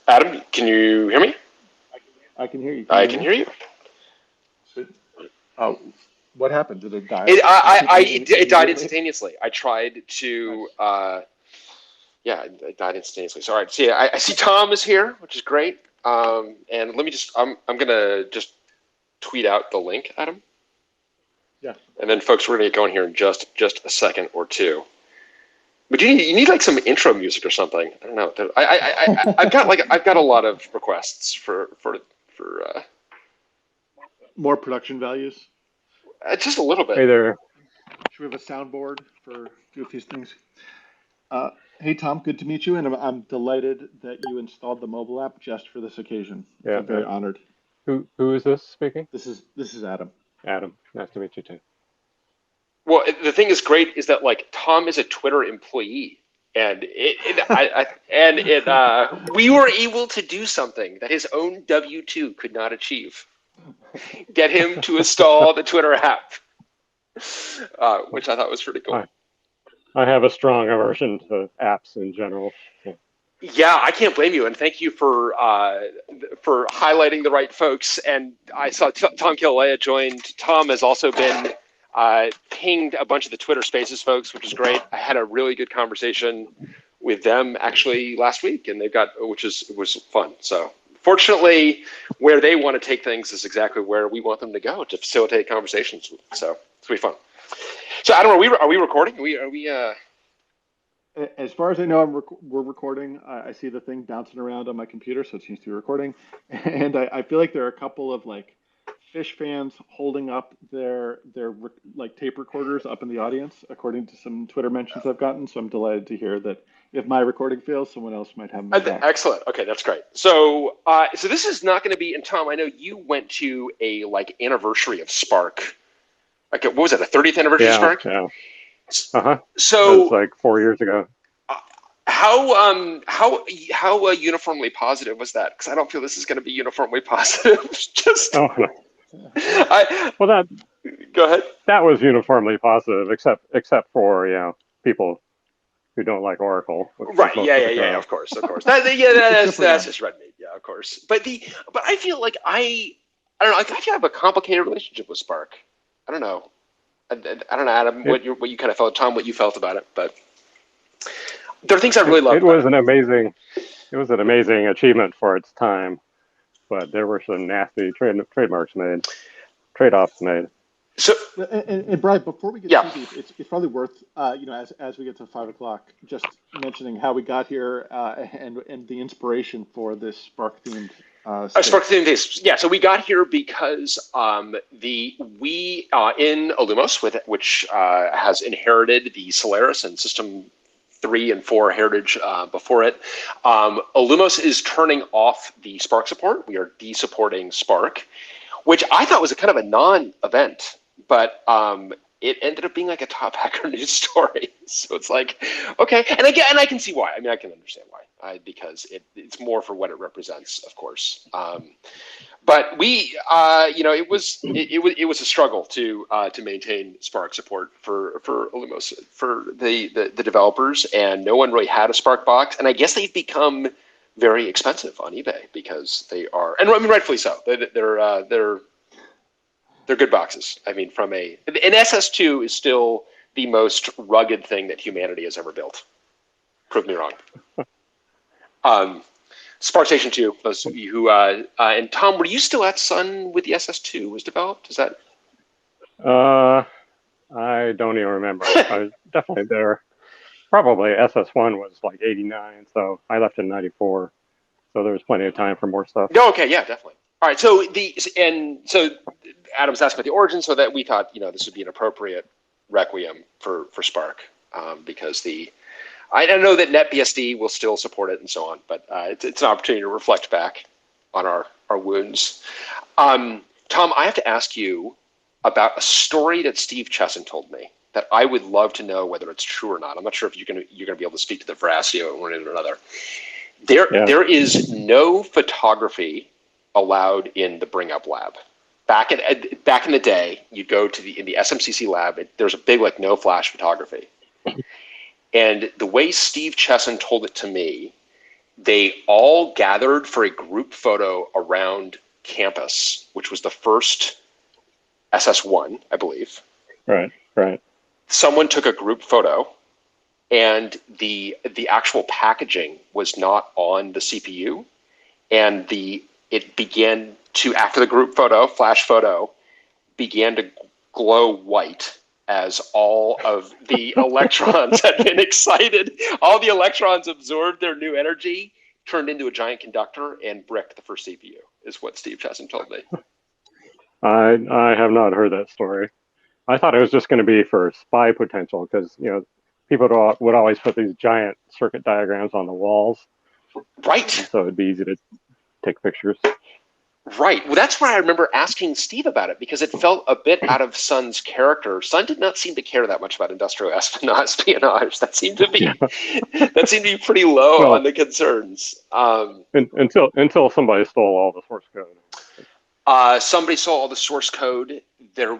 Adam, can you hear me? I can hear you. Can you I hear can me? hear you. Sweet. Uh, what happened? Did it die It died immediately? instantaneously. I tried to, Nice. yeah, it died instantaneously. So, all right. See, I see Tom is here, which is great. And let me just, I'm gonna just tweet out the link, Adam, Yeah. and then folks, we're gonna get going here in just a second or two. But you need like some intro music or something. I don't know. I've got a lot of requests for More production values. just a little bit. Hey there. Should we have a soundboard for Goofy's things? Uh, hey Tom, good to meet you, and I'm delighted that you installed the mobile app just for this occasion. I Yeah. feel very honored. Who is this speaking? This is Adam. Adam. Nice to meet you too. Well, the thing is great is that like Tom is a Twitter employee, and we were able to do something that his own W-2 could not achieve. Get him to install the Twitter app, which I thought was pretty cool. I have a strong aversion to apps in general. So. Yeah, I can't blame you, and thank you for highlighting the right folks. And I saw Tom Kilolea joined. Tom has also been pinged a bunch of the Twitter Spaces folks, which is great. I had a really good conversation with them actually last week, and they've got was fun. So fortunately, where they want to take things is exactly where we want them to go to facilitate conversations. So it's gonna be fun. So Adam, are we recording? Are we? As far as I know, we're recording. I see the thing bouncing around on my computer, so it seems to be recording. And I feel like there are a couple of like fish fans holding up their like tape recorders up in the audience, according to some Twitter mentions I've gotten. So I'm delighted to hear that if my recording fails, someone else might have my back. Excellent. Okay, that's great. So so this is not going to be. And Tom, I know you went to a like anniversary of SPARC. Like what was it? A 30th anniversary of SPARC? Yeah. So it was like 4 years ago. How uniformly positive was that? Because I don't feel this is going to be uniformly positive. Just Oh, no. Well, go ahead. That was uniformly positive, except for people who don't like Oracle. Right? Yeah. Of course. That's just red meat. Yeah, of course. But I feel like I don't know. I feel I have a complicated relationship with SPARC. I don't know. I don't know, Adam, what you kind of felt, Tom, what you felt about it, but there are things I really loved. It was an amazing achievement for its time, but there were some nasty trade-offs made. So, and Brian, before we get too deep, it's probably worth as we get to 5 o'clock, just mentioning how we got here and the inspiration for this SPARC themed. SPARC themed days. Yeah, so we got here because we in Illumos, which has inherited the Solaris and System 3 and 4 heritage before it. Illumos is turning off the SPARC support. We are de-supporting SPARC, which I thought was a kind of a non-event, but it ended up being like a top hacker news story. So it's like, okay, and I can see why. I mean, I can understand why. Because it's more for what it represents, of course. But we, it was a struggle to maintain SPARC support for Illumos, for the developers, and no one really had a SPARC box. And I guess they've become very expensive on eBay because they are, and I mean rightfully so. They're good boxes. I mean, an SS2 is still the most rugged thing that humanity has ever built. Prove me wrong. SPARC Station 2, those of you who, and Tom, were you still at Sun with the SS2 was developed? Is that? I don't even remember. I was definitely there. Probably SS1 was like 89, so I left in 94. So there was plenty of time for more stuff. No, okay, yeah, definitely. All right, so Adam's asked about the origin, so that we thought, this would be an appropriate requiem for SPARC, because I know that NetBSD will still support it and so on, but it's an opportunity to reflect back on our wounds. Tom, I have to ask you about a story that Steve Chesson told me that I would love to know whether it's true or not. I'm not sure if you're gonna be able to speak to the veracity of one or another. There is no photography allowed in the Bring Up lab. Back in the day, you go to in the SMCC lab. There's a big no flash photography. And the way Steve Chesson told it to me they all gathered for a group photo around campus, which was the first SS1, I believe. Right. Someone took a group photo, and the actual packaging was not on the CPU, and it began to, after the group photo, flash photo, began to glow white as all of the electrons had been excited. All the electrons absorbed their new energy, turned into a giant conductor, and bricked the first CPU, is what Steve Chesson told me. I have not heard that story. I thought it was just going to be for spy potential because, people would always put these giant circuit diagrams on the walls. Right. So it'd be easy to take pictures. Right. Well, that's why I remember asking Steve about it, because it felt a bit out of Sun's character. Sun did not seem to care that much about industrial espionage. That seemed to be pretty low on the concerns. Until somebody stole all the source code. Somebody saw all the source code. There,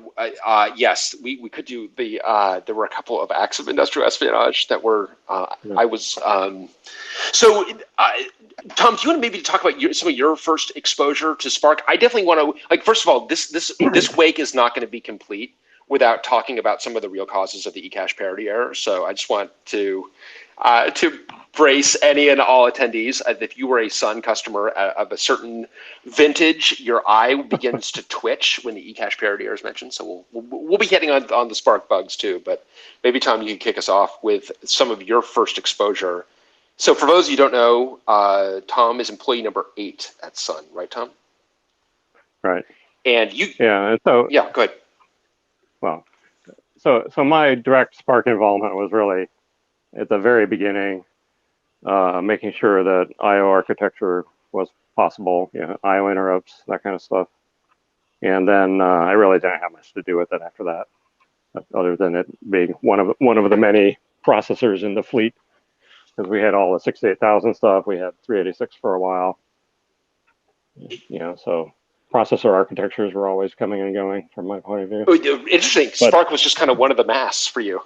yes, we could do the. There were a couple of acts of industrial espionage that were. I was. So, Tom, do you want to maybe talk about some of your first exposure to SPARC? I definitely want to. First of all, this wake is not going to be complete without talking about some of the real causes of the eCache parity error. So I just want to brace any and all attendees. If you were a Sun customer of a certain vintage, your eye begins to twitch when the eCache parity error is mentioned. So we'll be hitting on the SPARC bugs too. But maybe, Tom, you can kick us off with some of your first exposure. So for those of you who don't know, Tom is employee number 8 at Sun, right, Tom? Right. And you. Yeah. And so. Yeah. Go ahead. Well, so my direct SPARC involvement was really at the very beginning, making sure that I/O architecture was possible, I/O interrupts, that kind of stuff. And then I really didn't have much to do with it after that, other than it being one of the many processors in the fleet, because we had all the 68,000 stuff. We had 386 for a while, so processor architectures were always coming and going from my point of view. Interesting. SPARC was just kind of one of the masks for you.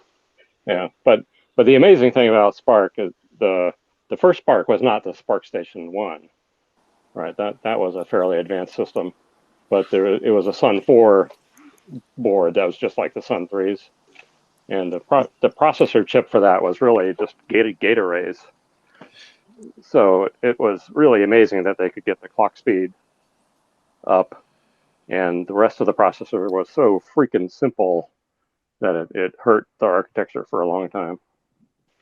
Yeah, but the amazing thing about SPARC is the first SPARC was not the SPARC Station 1, right? That was a fairly advanced system, but it was a Sun 4 board that was just like the Sun 3s, and the processor chip for that was really just gate arrays. So it was really amazing that they could get the clock speed up, and the rest of the processor was so freaking simple that it hurt the architecture for a long time.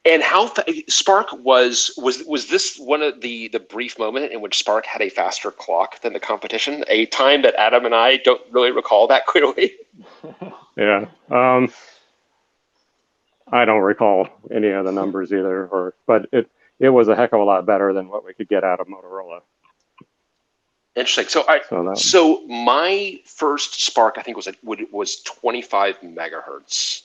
And how SPARC was this one of the brief moment in which SPARC had a faster clock than the competition? A time that Adam and I don't really recall that clearly. Yeah, I don't recall any of the numbers either, but it was a heck of a lot better than what we could get out of Motorola. Interesting. So my first SPARC, I think, was 25 megahertz.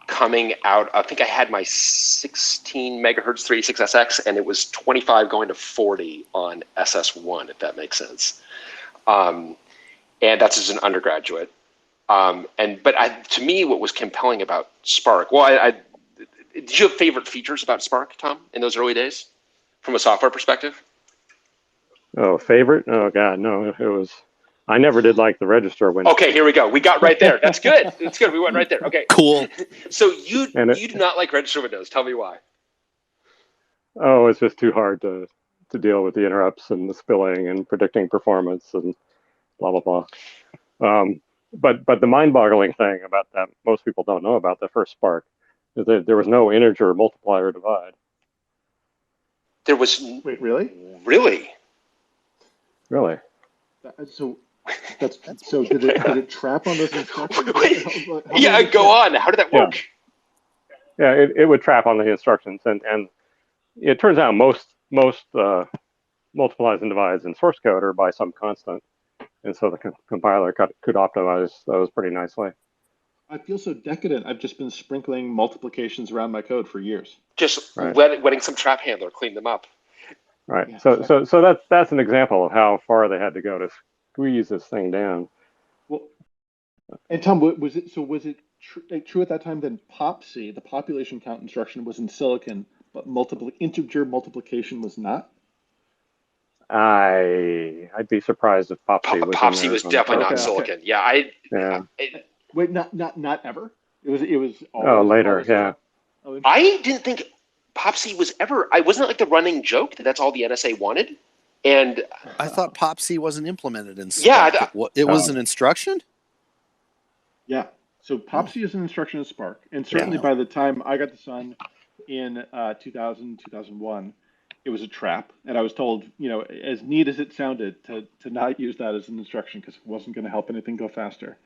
Coming out, I think I had my 16 megahertz 386SX, and it was 25 going to 40 on SS1, if that makes sense. And that's as an undergraduate. To me, what was compelling about SPARC, did you have favorite features about SPARC, Tom, in those early days, from a software perspective? Oh, favorite? Oh God, no. It was. I never did like the register window. Okay, here we go. We got right there. That's good. That's good. We went right there. Okay. Cool. So you do not like register windows. Tell me why. Oh, it's just too hard to deal with the interrupts and the spilling and predicting performance and blah blah blah. But the mind-boggling thing about that most people don't know about the first SPARC is that there was no integer multiplier divide. There was. Wait, really? Really? Really? So did it trap on those instructions? Go on. How did that work? Yeah, it would trap on the instructions, and it turns out most multiplies and divides in source code are by some constant, and so the compiler could optimize those pretty nicely. I feel so decadent. I've just been sprinkling multiplications around my code for years. Just letting some trap handler clean them up. Right. Yeah, so that's an example of how far they had to go to squeeze this thing down. Well, and Tom, was it true at that time? Then POPC, the population count instruction, was in Silicon, but integer multiplication was not? I'd be surprised if POPC was in POPC there was on the definitely not POPC. silicon. Yeah, Yeah. Wait, not ever. It was Oh, always later. always Yeah. Oh, I didn't think POPC was ever. I wasn't like the running joke that that's all the NSA wanted. And I thought POPC wasn't implemented in Yeah, SPARC. It was an instruction? Yeah. So POPC is an instruction in SPARC, and certainly by the time I got the Sun in 2000, 2001, it was a trap. And I was told, as neat as it sounded, to not use that as an instruction because it wasn't going to help anything go faster.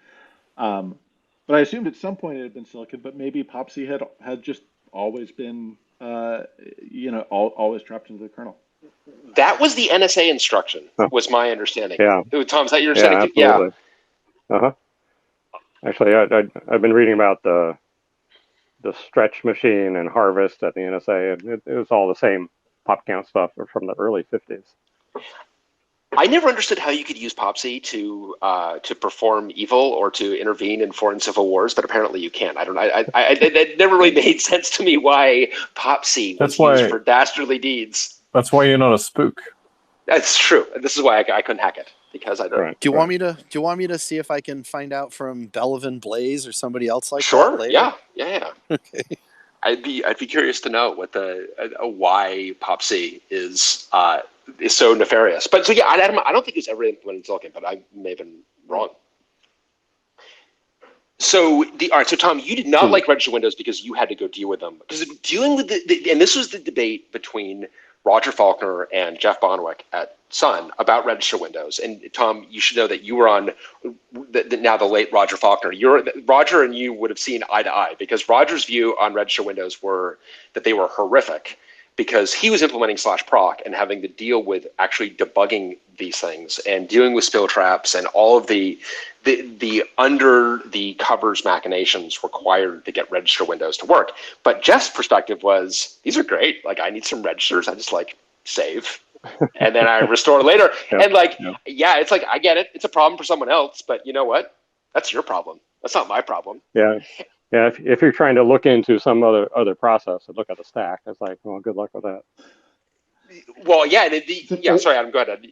But I assumed at some point it had been silicon, but maybe POPC had just always been, always trapped into the kernel. that was the NSA instruction, was my understanding. Yeah. Tom, is that your Yeah, understanding? absolutely. Yeah. Actually, I've been reading about the stretch machine and harvest at the NSA. It was all the same pop count stuff from the early 50s. I never understood how you could use POPC to perform evil or to intervene in foreign civil wars, but apparently you can. I don't. It never really made sense to me why POPC was used for dastardly deeds. That's why you're not a spook. That's true. This is why I couldn't hack it, because I don't. Right. Do you want me to see if I can find out from Bellevin Blaze or somebody else like that Sure. later? Yeah. Okay. I'd be curious to know what why POPC is so nefarious. But so yeah, I don't think it was ever implemented in silicon, but I may have been wrong. So all right. So Tom, you did not like register windows because you had to go deal with them. Because dealing with and this was the debate between Roger Faulkner and Jeff Bonwick at Sun about register windows. And Tom, you should know that you were on now the late Roger Faulkner. Roger and you would have seen eye to eye, because Roger's view on register windows were that they were horrific, because he was implementing /proc and having to deal with actually debugging these things and dealing with spill traps and all of the under the covers machinations required to get register windows to work. But Jeff's perspective was, these are great. Like, I need some registers. I just save. And then I restore later. And it's like, I get it. It's a problem for someone else, but you know what? That's your problem. That's not my problem. Yeah. Yeah, if you're trying to look into some other process and look at the stack, it's like, well, good luck with that. Well, yeah, sorry, Adam, go ahead.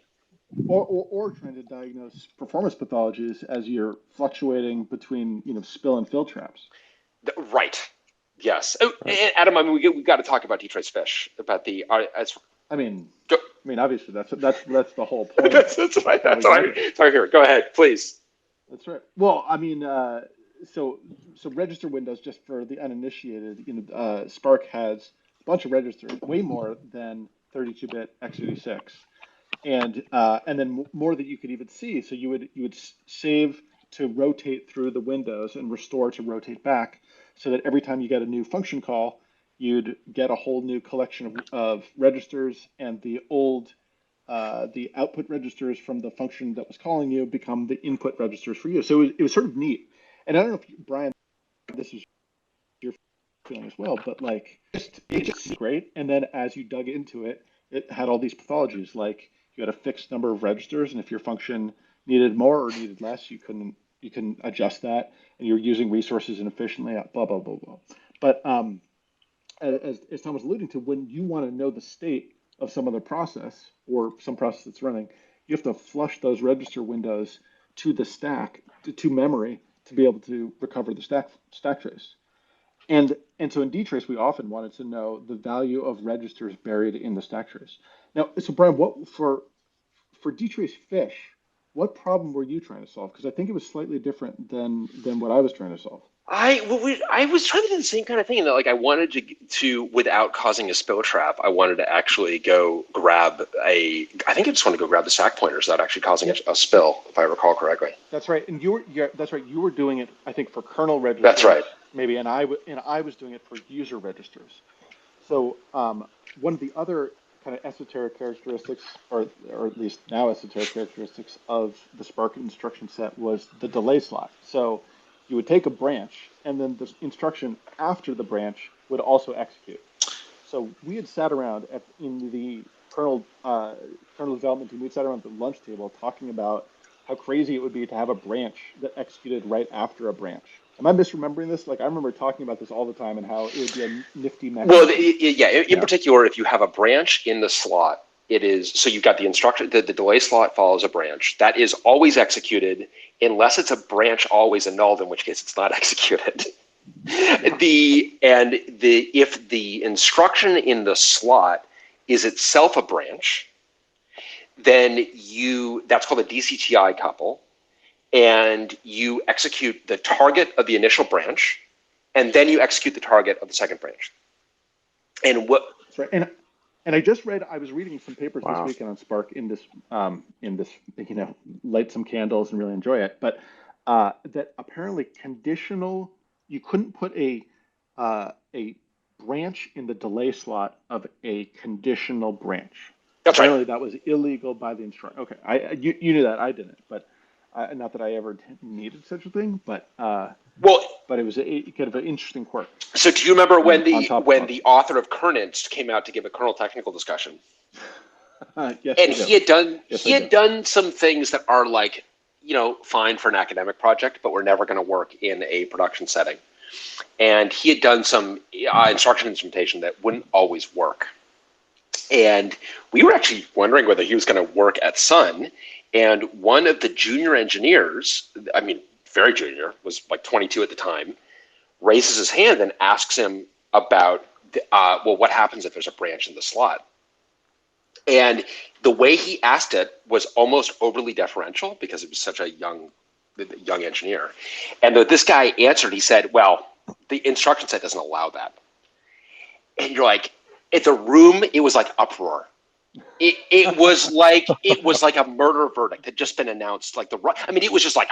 Or trying to diagnose performance pathologies as you're fluctuating between spill and fill traps. Right. Yes. Oh, and Adam, I mean, we've got to talk about Detroit's fish. About the. Obviously, that's the whole point. that's right. That's right. Sorry, here. Go ahead, please. That's right. Well, I mean, so register windows, just for the uninitiated, SPARC has a bunch of registers, way more than 32-bit x86, and then more that you could even see. So you would save to rotate through the windows and restore to rotate back, so that every time you get a new function call, you'd get a whole new collection of registers, and the output registers from the function that was calling you become the input registers for you. So it was sort of neat. And I don't know if, Brian, this is your feeling as well, but it's just great. And then as you dug into it, it had all these pathologies. Like, you had a fixed number of registers, and if your function needed more or needed less, you can adjust that, and you're using resources inefficiently, blah, blah, blah, blah. But as Tom was alluding to, when you want to know the state of some other process or some process that's running, you have to flush those register windows to the stack, to memory, to be able to recover the stack trace. And so in dtrace, we often wanted to know the value of registers buried in the stack trace. Now, so Brian, what for dtrace fish, what problem were you trying to solve? Because I think it was slightly different than what I was trying to solve. I was trying to do the same kind of thing, that I wanted to without causing a spill trap, I wanted to actually go grab I think I just wanted to go grab the stack pointers without actually causing a spill, if I recall correctly. That's right, and that's right. You were doing it, I think, for kernel registers. That's right. Maybe, and I was doing it for user registers. So one of the other kind of esoteric characteristics, or at least now esoteric characteristics of the SPARC instruction set, was the delay slot. So you would take a branch, and then the instruction after the branch would also execute. So we had sat around in the kernel development team, we sat around the lunch table talking about how crazy it would be to have a branch that executed right after a branch. Am I misremembering this? Like I remember talking about this all the time and how it would be a nifty Well, mechanism. yeah, in particular, if you have a branch in the slot, it is, so you've got the instruction, the delay slot follows a branch. That is always executed unless it's a branch always annulled, in which case it's not executed. If the instruction in the slot is itself a branch, then that's called a DCTI couple, and you execute the target of the initial branch, and then you execute the target of the second branch. And what? That's right. And I just read. I was reading some papers Wow. this weekend on SPARC in this light some candles and really enjoy it. But that apparently conditional. You couldn't put a branch in the delay slot of a conditional branch. That's Apparently right. that was illegal by the instructor. Okay, you knew that, I didn't, but not that I ever needed such a thing, but Well, it was kind of an interesting quirk. so do you remember when on the author of Kernest came out to give a kernel technical discussion? Yes, And he had done some things that are like, fine for an academic project, but were never going to work in a production setting. And he had done some instruction instrumentation that wouldn't always work. And we were actually wondering whether he was going to work at Sun. And one of the junior engineers, I mean, very junior, was like 22 at the time, raises his hand and asks him about, what happens if there's a branch in the slot? And the way he asked it was almost overly deferential because it was such a young engineer. And this guy answered, he said, well, the instruction set doesn't allow that. And you're like, at the room, it was like uproar. It was like a murder verdict had just been announced. Like it was just like,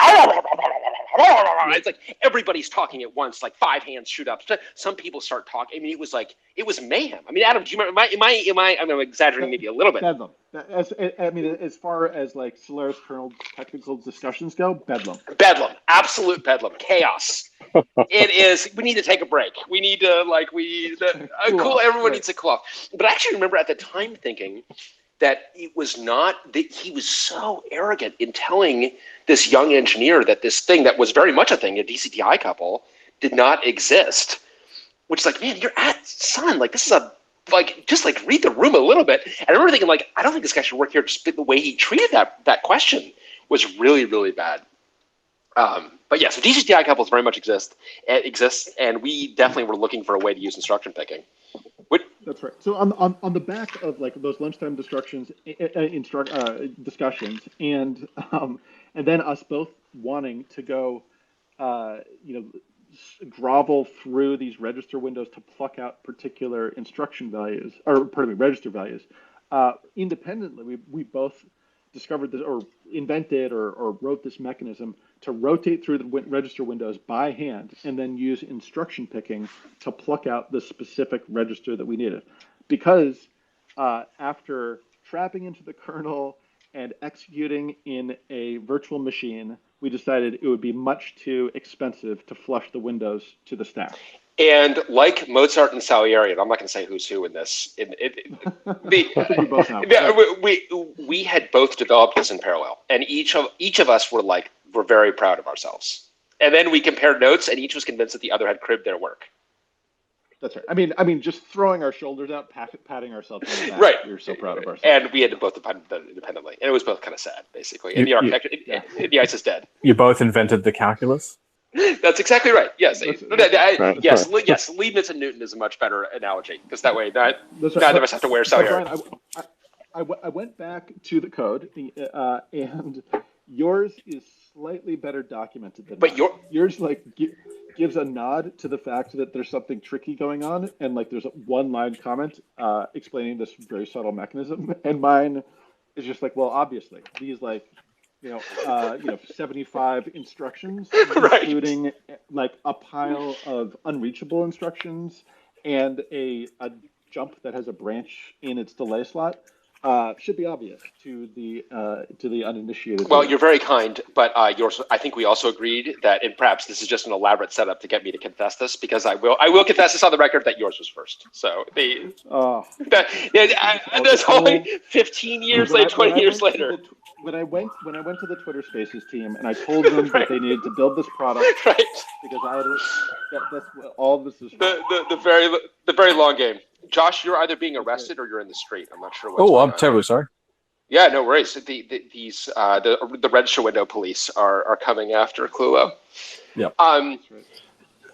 it's like everybody's talking at once. Like 5 hands shoot up. Some people start talking. I mean, it was mayhem. I mean, Adam, do you remember? I'm exaggerating maybe a little bit. Bedlam. As far as like Solaris kernel technical discussions go, bedlam. Bedlam, absolute bedlam, chaos. It is. We need to take a break. We need to cool. Everyone needs to cool off. But I actually remember at the time thinking that it was not that he was so arrogant in telling this young engineer that this thing that was very much a thing, a DCTI couple, did not exist. Which is like, man, you're at Sun. Like this is just read the room a little bit. And I remember thinking like, I don't think this guy should work here. Just the way he treated that question was really, really bad. But yeah, so DCTI couples very much exists, and we definitely were looking for a way to use instruction picking. That's right. So on the back of like those lunchtime discussions, and then us both wanting to go, grovel through these register windows to pluck out particular instruction values, or pardon me, register values. Independently, we both discovered this, or invented, or wrote this mechanism to rotate through the register windows by hand and then use instruction picking to pluck out the specific register that we needed. Because after trapping into the kernel and executing in a virtual machine, we decided it would be much too expensive to flush the windows to the stack. And like Mozart and Salieri, and I'm not going to say who's who in this, we had both developed this in parallel, and each of us were very proud of ourselves. And then we compared notes, and each was convinced that the other had cribbed their work. That's right. I mean, just throwing our shoulders out, patting ourselves on the back. Right. We were so proud of ourselves. And we had to both done it independently, and it was both kind of sad, basically. And the architecture, the ice is dead. You both invented the calculus? That's exactly right. Yes. Yes. Right. Yes. Leibniz and Newton is a much better analogy because that way neither of us have to wear Salieri. I went back to the code, and yours is slightly better documented than mine. Yours gives a nod to the fact that there's something tricky going on, and there's a one-line comment explaining this very subtle mechanism, and mine is just well, obviously these 75 instructions, right, including a pile of unreachable instructions and a jump that has a branch in its delay slot. should be obvious to the uninitiated. Well, viewer. you're very kind, but yours. I think we also agreed that, and perhaps this is just an elaborate setup to get me to confess this, because I will confess this on the record that yours was first. So that's only 15 years later, 20 years later. When I went to the Twitter Spaces team and I told them Right. that they needed to build this product, Right. because I had that's all of this is. The very long game. Josh, you're either being arrested or you're in the street. I'm not sure what's Oh, going I'm on. terribly sorry. Yeah, no worries. The register window police are coming after Clulo. Yeah.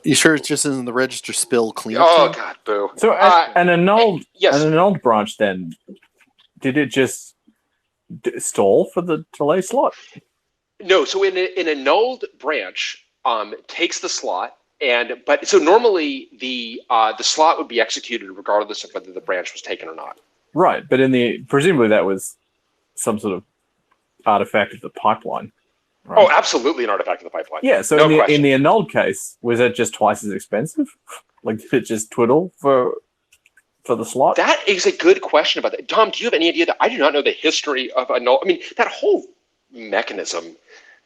You sure it just isn't the register spill cleanup? Oh team? God, boo. So an annulled yes. an annulled branch then, did it just stall for the delay slot? No, so in an annulled branch, takes the slot, but so normally the slot would be executed regardless of whether the branch was taken or not. Right, but presumably that was some sort of artifact of the pipeline. Right? Oh, absolutely an artifact of the pipeline. Yeah, so in the annulled case, was it just twice as expensive? Like, did it just twiddle for the slot? That is a good question about that. Tom, do you have any idea? That I do not know the history of annulled. I mean, that whole mechanism.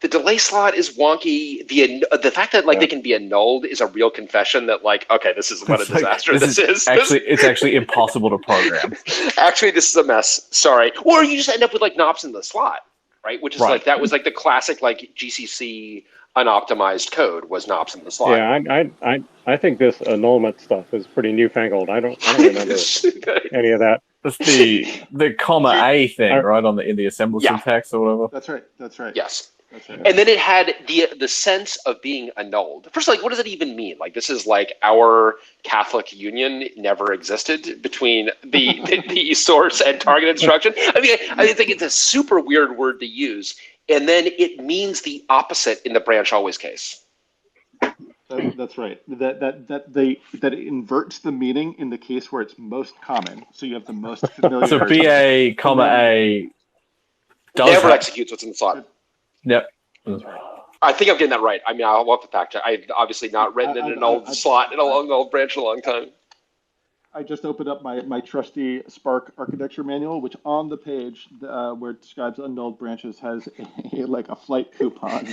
The delay slot is wonky. The fact that they can be annulled is a real confession that okay, this is what a disaster this is. Actually, it's actually impossible to program. Actually, this is a mess. Sorry. Or you just end up with NOPs in the slot, right? Which is that was the classic GCC unoptimized code was NOPs in the slot. Yeah, I think this annulment stuff is pretty newfangled. I don't remember any of that. That's the comma A thing, right, in the assembler syntax or whatever. That's right. Yes. That's right. And then it had the sense of being annulled. First, what does it even mean? This is our Catholic union never existed between the source and target instruction. I mean, I think it's a super weird word to use. And then it means the opposite in the branch always case. That's right. That it inverts the meaning in the case where it's most common. So you have the most familiar. So BA, comma A never executes what's in the slot. Yep. I think I'm getting that right. I mean, I'll have to fact check. I've obviously not written in an old slot in an old branch in a long time. I just opened up my trusty SPARC architecture manual, which on the page where it describes annulled branches has a flight coupon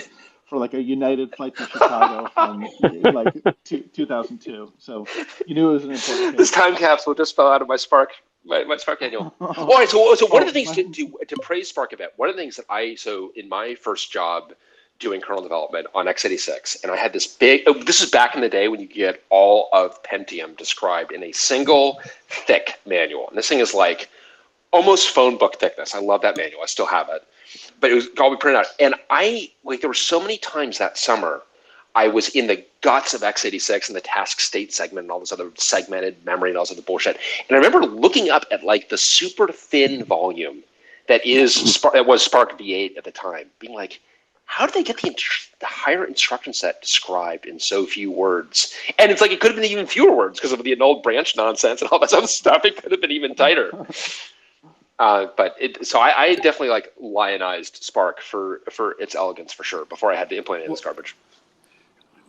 for a United flight to Chicago from 2002. So you knew it was an important. This time capsule just fell out of my SPARC. My SPARC manual. All right, so one of the things to praise SPARC event, one of the things that in my first job doing kernel development on x86, and I had this this is back in the day when you get all of Pentium described in a single thick manual. And this thing is almost phone book thickness. I love that manual. I still have it. But it was all we printed out. And there were so many times that summer I was in the guts of x86 and the task state segment and all this other segmented memory and all this other bullshit. And I remember looking up at the super thin volume that was SPARC V8 at the time, being how did they get the higher instruction set described in so few words? And it's it could have been even fewer words because of the annulled branch nonsense and all that other stuff. It could have been even tighter. So I definitely lionized SPARC for its elegance for sure before I had to implement it in this garbage.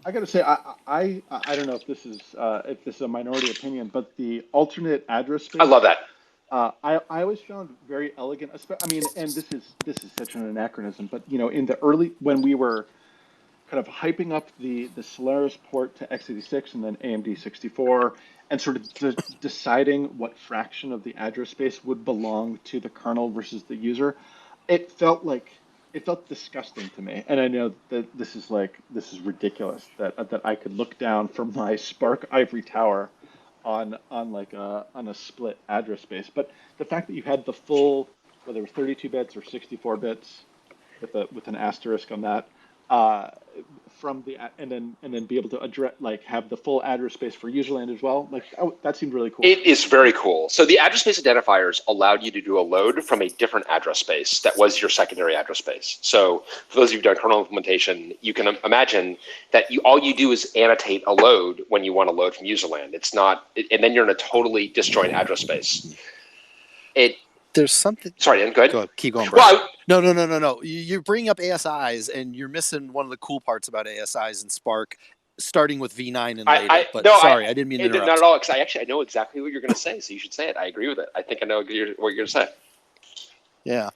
I got to say, I don't know if this is a minority opinion, but the alternate address space. I love that. I always found very elegant. I mean, and this is such an anachronism, but in the early when we were kind of hyping up the Solaris port to x86 and then AMD 64, and sort of deciding what fraction of the address space would belong to the kernel versus the user, it felt disgusting to me. And I know that this is ridiculous that I could look down from my SPARC ivory tower on a split address space. But the fact that you had the full, whether it was 32 bits or 64 bits with an asterisk on that, and then be able to address have the full address space for userland as well. That seemed really cool. It is very cool. So the address space identifiers allowed you to do a load from a different address space that was your secondary address space. So for those of you who've done kernel implementation, you can imagine that all you do is annotate a load when you want to load from userland. It's not, and then you're in a totally disjoint address space. There's something. Sorry, Dan, go ahead. Go ahead. Keep going, bro. No. You're bringing up ASIs, and you're missing one of the cool parts about ASIs and SPARC, starting with V9 and later. I didn't mean to interrupt. Not at all, because I know exactly what you're going to say, so you should say it. I agree with it. I think I know what you're going to say. Yeah.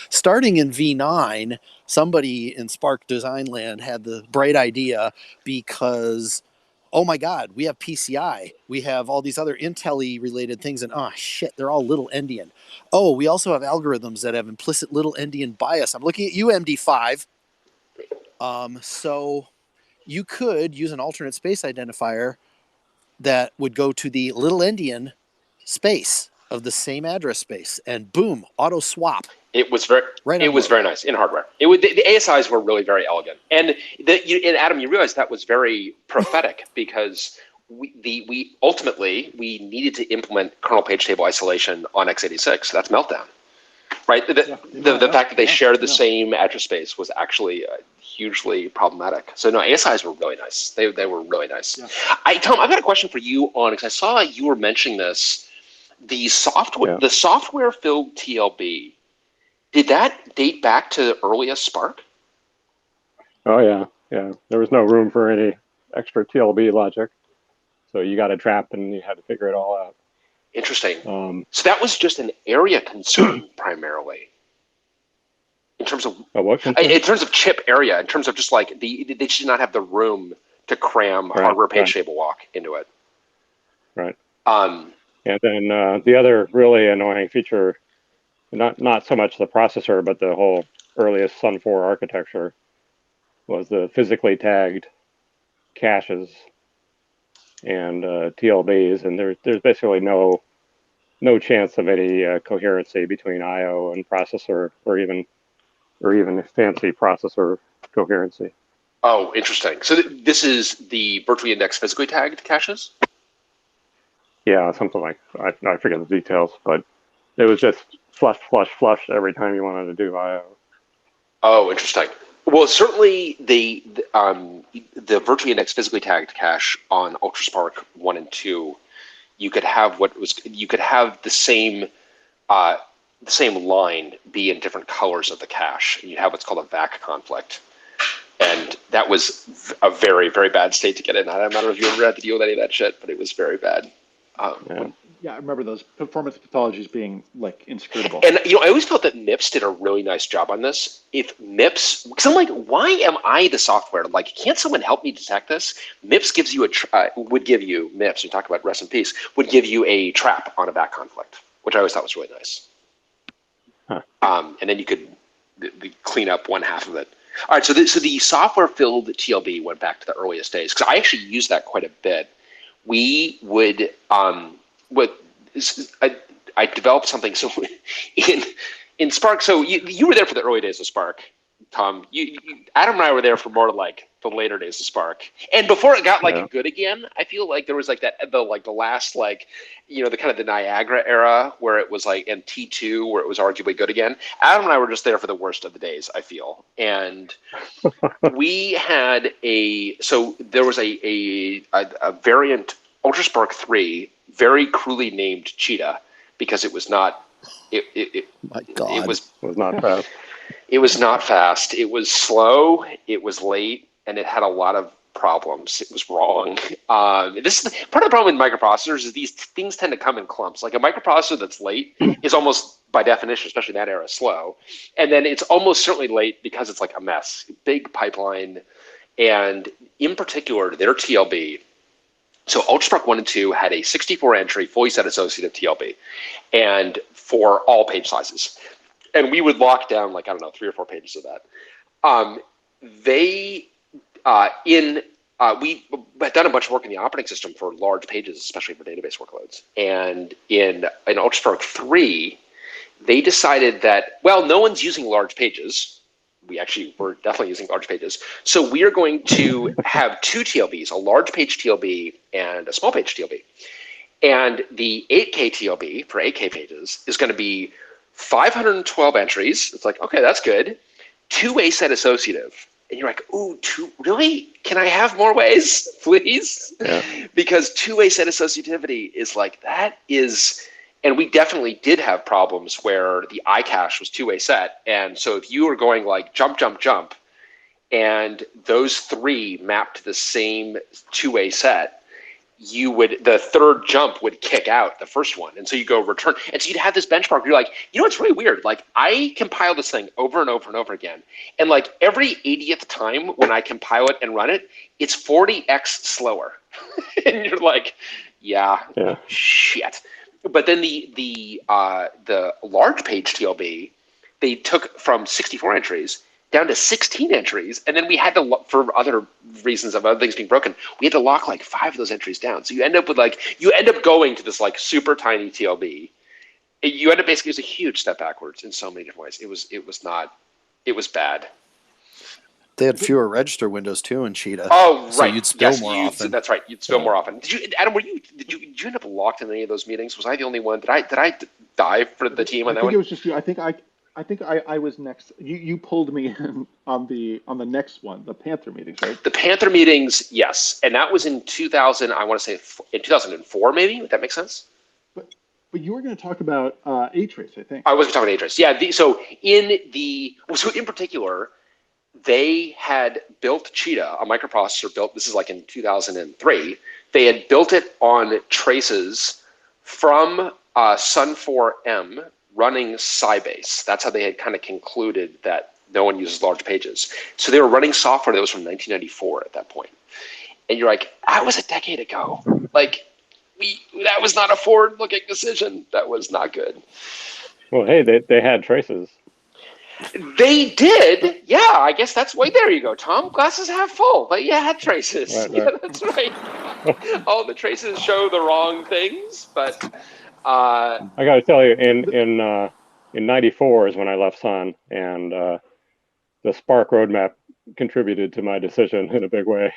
Starting in V9, somebody in SPARC Design Land had the bright idea because, oh my God, we have PCI. We have all these other Intel-y related things, and oh shit, they're all little endian. Oh, we also have algorithms that have implicit little endian bias. I'm looking at you, MD5. So you could use an alternate space identifier that would go to the little endian space of the same address space, and boom, auto swap. It was very nice in hardware. The ASIs were really very elegant, and Adam, you realize that was very prophetic because we ultimately needed to implement kernel page table isolation on x86. That's Meltdown, right? The fact that they shared the same address space was actually hugely problematic. So no, ASIs were really nice. They were really nice. Yeah. Tom, I've got a question for you on, because I saw you were mentioning this. The software filled TLB. Did that date back to the earliest SPARC? Oh yeah. There was no room for any extra TLB logic, so you got it trapped and you had to figure it all out. Interesting. So that was just an area concern primarily, in terms of in terms of chip area, in terms of just like they just did not have the room to cram hardware page table walk into it. Right. And then the other really annoying feature. Not so much the processor, but the whole earliest Sun 4 architecture was the physically tagged caches and TLBs, and there's basically no chance of any coherency between I/O and processor, or even fancy processor coherency. Oh, interesting. So this is the virtually indexed physically tagged caches? Yeah, something like I forget the details, but it was just flush every time you wanted to do I/O. Oh, interesting. Well, certainly the virtually indexed physically tagged cache on UltraSPARC 1 and 2, you could have the same line be in different colors of the cache, and you have what's called a VAC conflict. And that was a very, very bad state to get in. I don't know if you ever had to deal with any of that shit, but it was very bad. Yeah, I remember those performance pathologies being like inscrutable. And I always felt that MIPS did a really nice job on this. If MIPS, because I'm like, why am I the software? Like, can't someone help me detect this? MIPS gives you would give you MIPS. We talk about rest in peace. Would give you a trap on a back conflict, which I always thought was really nice. Huh. And then you could clean up one half of it. All right, so the software filled TLB went back to the earliest days, because I actually used that quite a bit. We would I developed something. So in SPARC, so you were there for the early days of SPARC, Tom. Adam and I were there for more like the later days of SPARC, and before it got good again. I feel like there was like the last the kind of the Niagara era where it was like, and T2 where it was arguably good again. Adam and I were just there for the worst of the days, I feel, and we had there was a variant UltraSPARC 3, very cruelly named Cheetah, because it was not. My God. It was not fast. It was not fast. It was slow. It was late, and it had a lot of problems. It was wrong. This is part of the problem with microprocessors is these things tend to come in clumps. Like a microprocessor that's late is almost by definition, especially in that era, slow, and then it's almost certainly late because it's like a mess, big pipeline, and in particular their TLB. So UltraSPARC 1 and 2 had a 64-entry, fully set associative TLB, and for all page sizes. And we would lock down 3 or 4 pages of that. We had done a bunch of work in the operating system for large pages, especially for database workloads. And in UltraSPARC 3, they decided that, well, no one's using large pages. We actually were definitely using large pages. So we are going to have 2 TLBs, a large page TLB and a small page TLB. And the 8K TLB for 8K pages is going to be 512 entries. It's like, okay, that's good. 2-way set associative. And you're like, ooh, really? Can I have more ways, please? Yeah. Because 2-way set associativity is like, that is... And we definitely did have problems where the iCache was 2-way set. And so if you were going like jump, jump, jump, and those 3 mapped to the same 2-way set, the third jump would kick out the first one, and so you go return, and so you'd have this benchmark where you're like, it's really weird, like I compile this thing over and over and over again, and like every 80th time when I compile it and run it, it's 40x slower. And you're like, yeah, shit. But then the large page TLB, they took from 64 entries down to 16 entries, and then we had to, for other reasons of other things being broken, we had to lock like 5 of those entries down. So you end up going to this like super tiny TLB. You end up basically, it was a huge step backwards in so many different ways. It was bad. They had fewer register windows too in Cheetah. Oh, right. So you'd spill more often. That's right. You'd spill more often. Did you, Adam? Did you end up locked in any of those meetings? Was I the only one? Did I dive for the team on that one? I think it was just you. I think I was next. You pulled me in on the next one, the Panther meetings, right? The Panther meetings, yes, and that was in 2000. I want to say in 2004, maybe. Would that make sense? But you were going to talk about A-Trace, I think. I was talking about A-Trace. Yeah. So in particular, they had built Cheetah, a microprocessor built. This is like in 2003. They had built it on traces from Sun 4M running Sybase. That's how they had kind of concluded that no one uses large pages. So they were running software that was from 1994 at that point. And you're like, that was a decade ago. Like, that was not a forward-looking decision. That was not good. Well, hey, they had traces. They did. Yeah, I guess that's why. There you go, Tom. Glasses half full. But yeah, had traces. Right. Yeah, that's right. All the traces show the wrong things, but I got to tell you, in '94 is when I left Sun, and the SPARC roadmap contributed to my decision in a big way.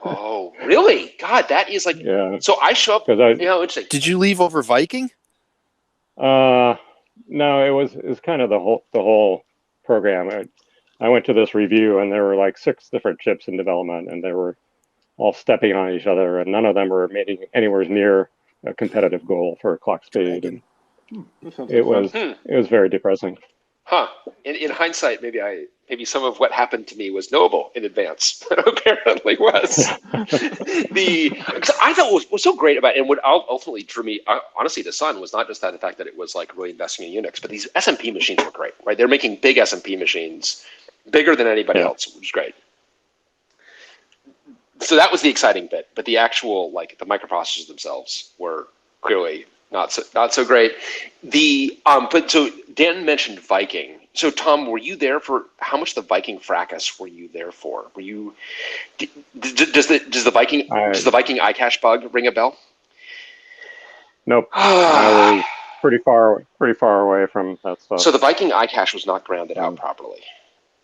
Oh, really? God, that is like. Yeah. So I show up. Interesting. Did you leave over Viking? No, it was kind of the whole program. I went to this review, and there were like 6 different chips in development, and they were all stepping on each other, and none of them were making anywhere near a competitive goal for clock speed. And it was very depressing. Huh. In hindsight, maybe some of what happened to me was knowable in advance, but apparently was. Because I thought what was so great about it, and what ultimately drew me, honestly, to Sun was not just the fact that it was like really investing in Unix, but these SMP machines were great, right? They're making big SMP machines, bigger than anybody else, which is great. So that was the exciting bit, but the actual, like, the microprocessors themselves were clearly not so great. But so Dan mentioned Viking. So Tom, were you there for how much the Viking fracas were you there for? Were you? Does the Viking iCache bug ring a bell? Nope. I was pretty far away from that stuff. So the Viking iCache was not grounded out properly,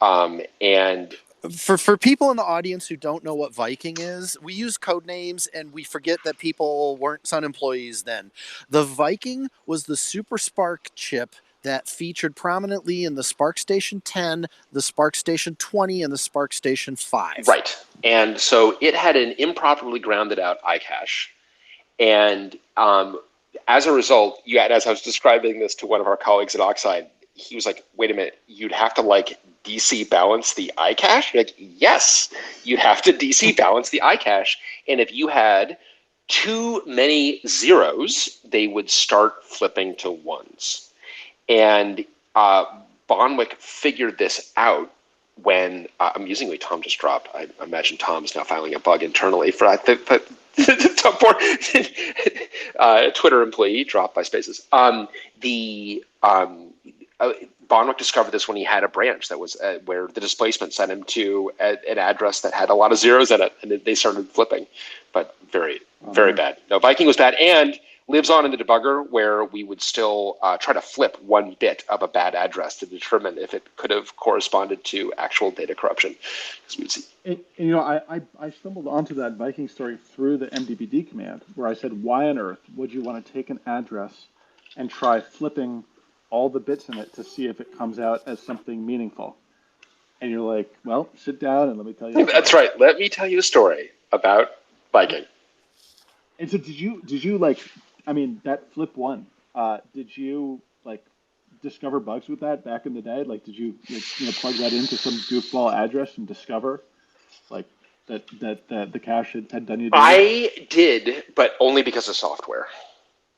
and. For people in the audience who don't know what Viking is, we use code names and we forget that people weren't Sun employees then. The Viking was the Super SPARC chip that featured prominently in the SPARC Station 10, the SPARC Station 20, and the SPARC Station 5. Right. And so it had an improperly grounded out iCache. And as a result, as I was describing this to one of our colleagues at Oxide, he was like, wait a minute, you'd have to like DC balance the iCache? You're like, yes, you'd have to DC balance the iCache. And if you had too many zeros, they would start flipping to ones. And Bonwick figured this out when, amusingly, Tom just dropped. I imagine Tom is now filing a bug internally for Tom poor Twitter employee dropped by Spaces. Bonwick discovered this when he had a branch that was where the displacement sent him to an address that had a lot of zeros in it, and they started flipping. But very bad. No, Viking was bad, and lives on in the debugger where we would still try to flip one bit of a bad address to determine if it could have corresponded to actual data corruption. I stumbled onto that Viking story through the mdbd command, where I said, why on earth would you want to take an address and try flipping all the bits in it to see if it comes out as something meaningful? And you're like, well, sit down and let me tell you. That's right. Let me tell you a story about Viking. And so did you like, I mean, that flip one, did you like discover bugs with that back in the day? Like, did you plug that into some goofball address and discover like that the cache had done you? I did, but only because of software.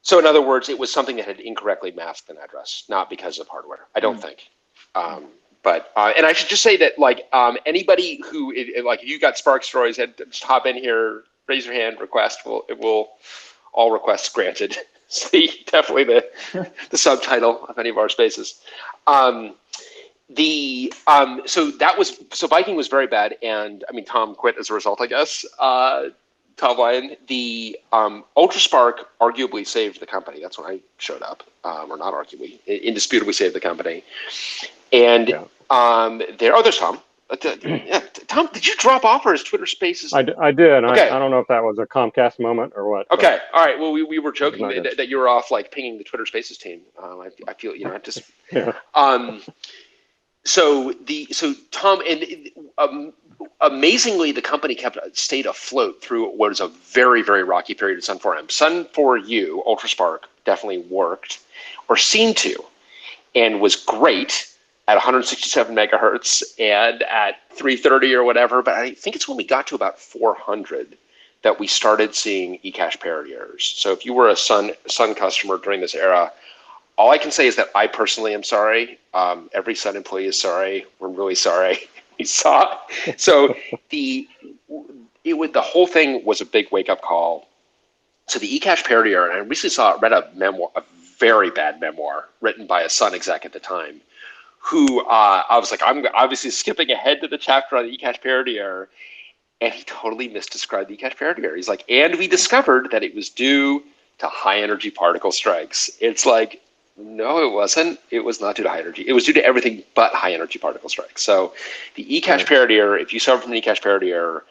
So in other words, it was something that had incorrectly masked an address, not because of hardware. I don't think. And I should just say that anybody who if you got Spark stories, just hop in here, raise your hand, request. All requests granted. See, definitely the subtitle of any of our spaces. So Viking was very bad, and I mean Tom quit as a result, I guess. Tom Lyon, the UltraSpark arguably saved the company. That's when I showed up, or not arguably, indisputably saved the company. And there's Tom. Tom, did you drop off or his Twitter Spaces? I did. Okay. I don't know if that was a Comcast moment or what. Okay, all right. Well, we were joking that you were off pinging the Twitter Spaces team. I feel just. Yeah. So Tom, and amazingly, the company stayed afloat through what was a very, very rocky period of Sun4M. Sun4U, UltraSpark, definitely worked, or seemed to, and was great at 167 megahertz and at 330 or whatever. But I think it's when we got to about 400 that we started seeing eCache parity errors. So if you were a Sun customer during this era, all I can say is that I personally am sorry. Every Sun employee is sorry. We're really sorry. We saw. So the whole thing was a big wake up call. So the eCache parity error, and I recently read a very bad memoir written by a Sun exec at the time, who I was like, I'm obviously skipping ahead to the chapter on the eCache parity error, and he totally misdescribed the eCache parity error. He's like, and we discovered that it was due to high energy particle strikes. It's like, no, it wasn't. It was not due to high energy. It was due to everything but high energy particle strikes. So the eCache parity error, if you suffer from the eCache parity error,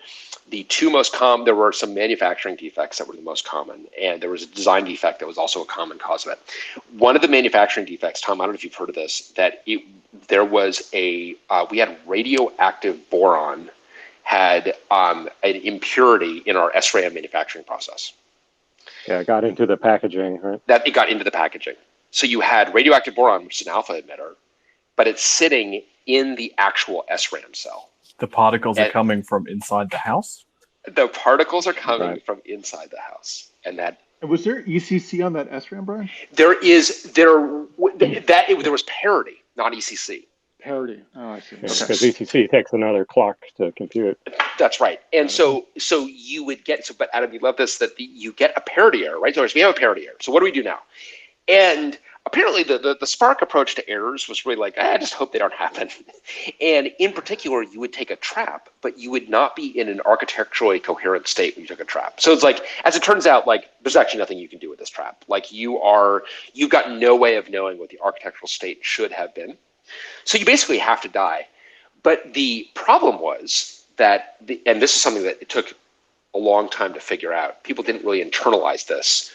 the two most common, there were some manufacturing defects that were the most common, and there was a design defect that was also a common cause of it. One of the manufacturing defects, Tom, I don't know if you've heard of this, that we had radioactive boron had an impurity in our SRAM manufacturing process. Yeah, it got into the packaging, right? That it got into the packaging. So you had radioactive boron, which is an alpha emitter, but it's sitting in the actual SRAM cell. The particles are coming from inside the house? The particles are coming from inside the house. And was there ECC on that SRAM, Brian? There was parity, not ECC. Parity. Oh, I see. Because ECC takes another clock to compute. That's right. And so you would get, but Adam, you love this, that you get a parity error, right? So we have a parity error. So what do we do now? And apparently the SPARC approach to errors was really like, I just hope they don't happen. And in particular, you would take a trap, but you would not be in an architecturally coherent state when you took a trap. So it's like, as it turns out, there's actually nothing you can do with this trap. You've got no way of knowing what the architectural state should have been. So you basically have to die. But the problem was that, and this is something that it took a long time to figure out. People didn't really internalize this.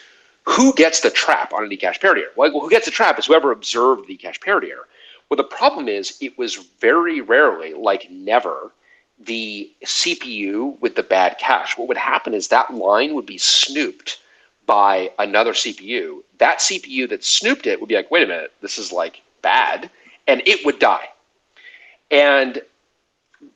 Who gets the trap on an eCache parity error? Well, who gets the trap is whoever observed the eCache parity error. Well, the problem is it was very rarely, like never, the CPU with the bad cache. What would happen is that line would be snooped by another CPU. That CPU that snooped it would be like, wait a minute, this is bad, and it would die. And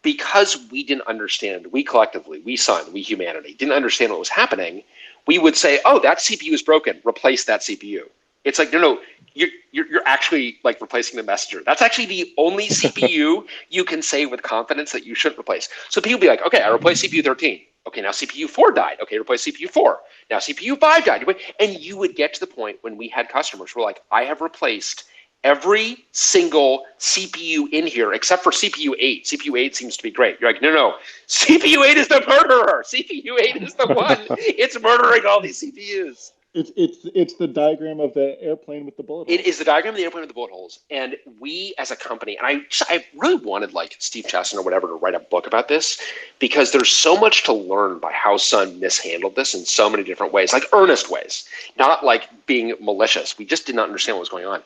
because we didn't understand, we collectively, we Sun, we humanity, didn't understand what was happening, we would say, oh, that CPU is broken, replace that CPU. It's like, no, you're actually replacing the messenger. That's actually the only CPU you can say with confidence that you shouldn't replace. So people be like, okay, I replaced CPU 13. Okay, now CPU 4 died. Okay, replace CPU 4. Now CPU 5 died. And you would get to the point when we had customers who were like, I have replaced every single CPU in here except for CPU 8. CPU 8 seems to be great. You're like, no. CPU 8 is the murderer. CPU 8 is the one. It's murdering all these CPUs. It's the diagram of the airplane with the bullet holes. It is the diagram of the airplane with the bullet holes. And we as a company, and I really wanted Steve Chesson or whatever to write a book about this, because there's so much to learn by how Sun mishandled this in so many different ways, earnest ways, not being malicious. We just did not understand what was going on.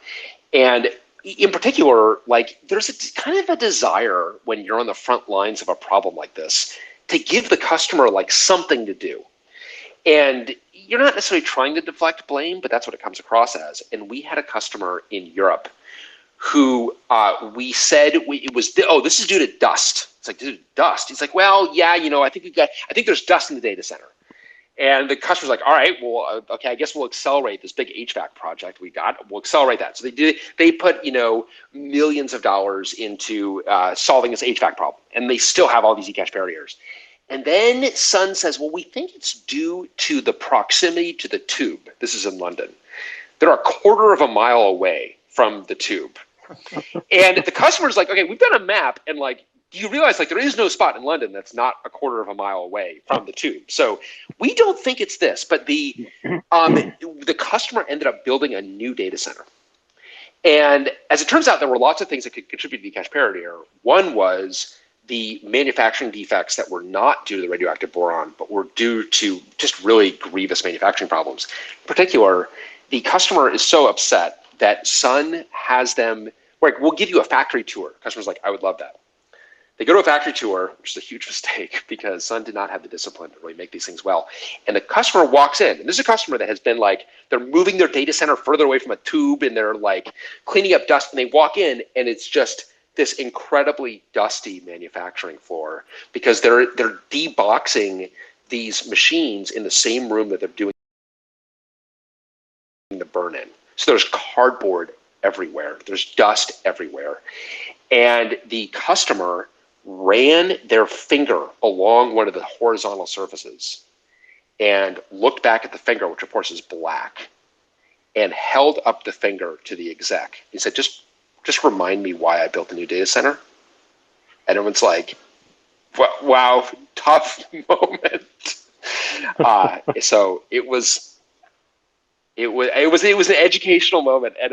And in particular, there's a kind of a desire when you're on the front lines of a problem like this to give the customer something to do. And you're not necessarily trying to deflect blame, but that's what it comes across as. And we had a customer in Europe who we said it was, this is due to dust. It's like, dude, dust. He's like, well, yeah, I think there's dust in the data center. And the customer's like, all right, well, okay, I guess we'll accelerate this big HVAC project we got. We'll accelerate that. So they put, millions of dollars into solving this HVAC problem. And they still have all these eCache parity errors. And then Sun says, well, we think it's due to the proximity to the tube. This is in London. They're a quarter of a mile away from the tube. And the customer's like, okay, we've done a map, and do you realize there is no spot in London that's not a quarter of a mile away from the tube? So we don't think it's this, but the customer ended up building a new data center. And as it turns out, there were lots of things that could contribute to the cache parity error. One was the manufacturing defects that were not due to the radioactive boron, but were due to just really grievous manufacturing problems. In particular, the customer is so upset that Sun has them, we'll give you a factory tour. Customer's like, I would love that. They go to a factory tour, which is a huge mistake because Sun did not have the discipline to really make these things well. And the customer walks in, and this is a customer that has been they're moving their data center further away from a tube, and they're cleaning up dust, and they walk in, and it's just this incredibly dusty manufacturing floor because they're deboxing these machines in the same room that they're doing the burn in. So there's cardboard everywhere. There's dust everywhere. And the customer ran their finger along one of the horizontal surfaces and looked back at the finger, which of course is black, and held up the finger to the exec. He said, just remind me why I built a new data center. And everyone's like, wow, tough moment. So it was an educational moment, and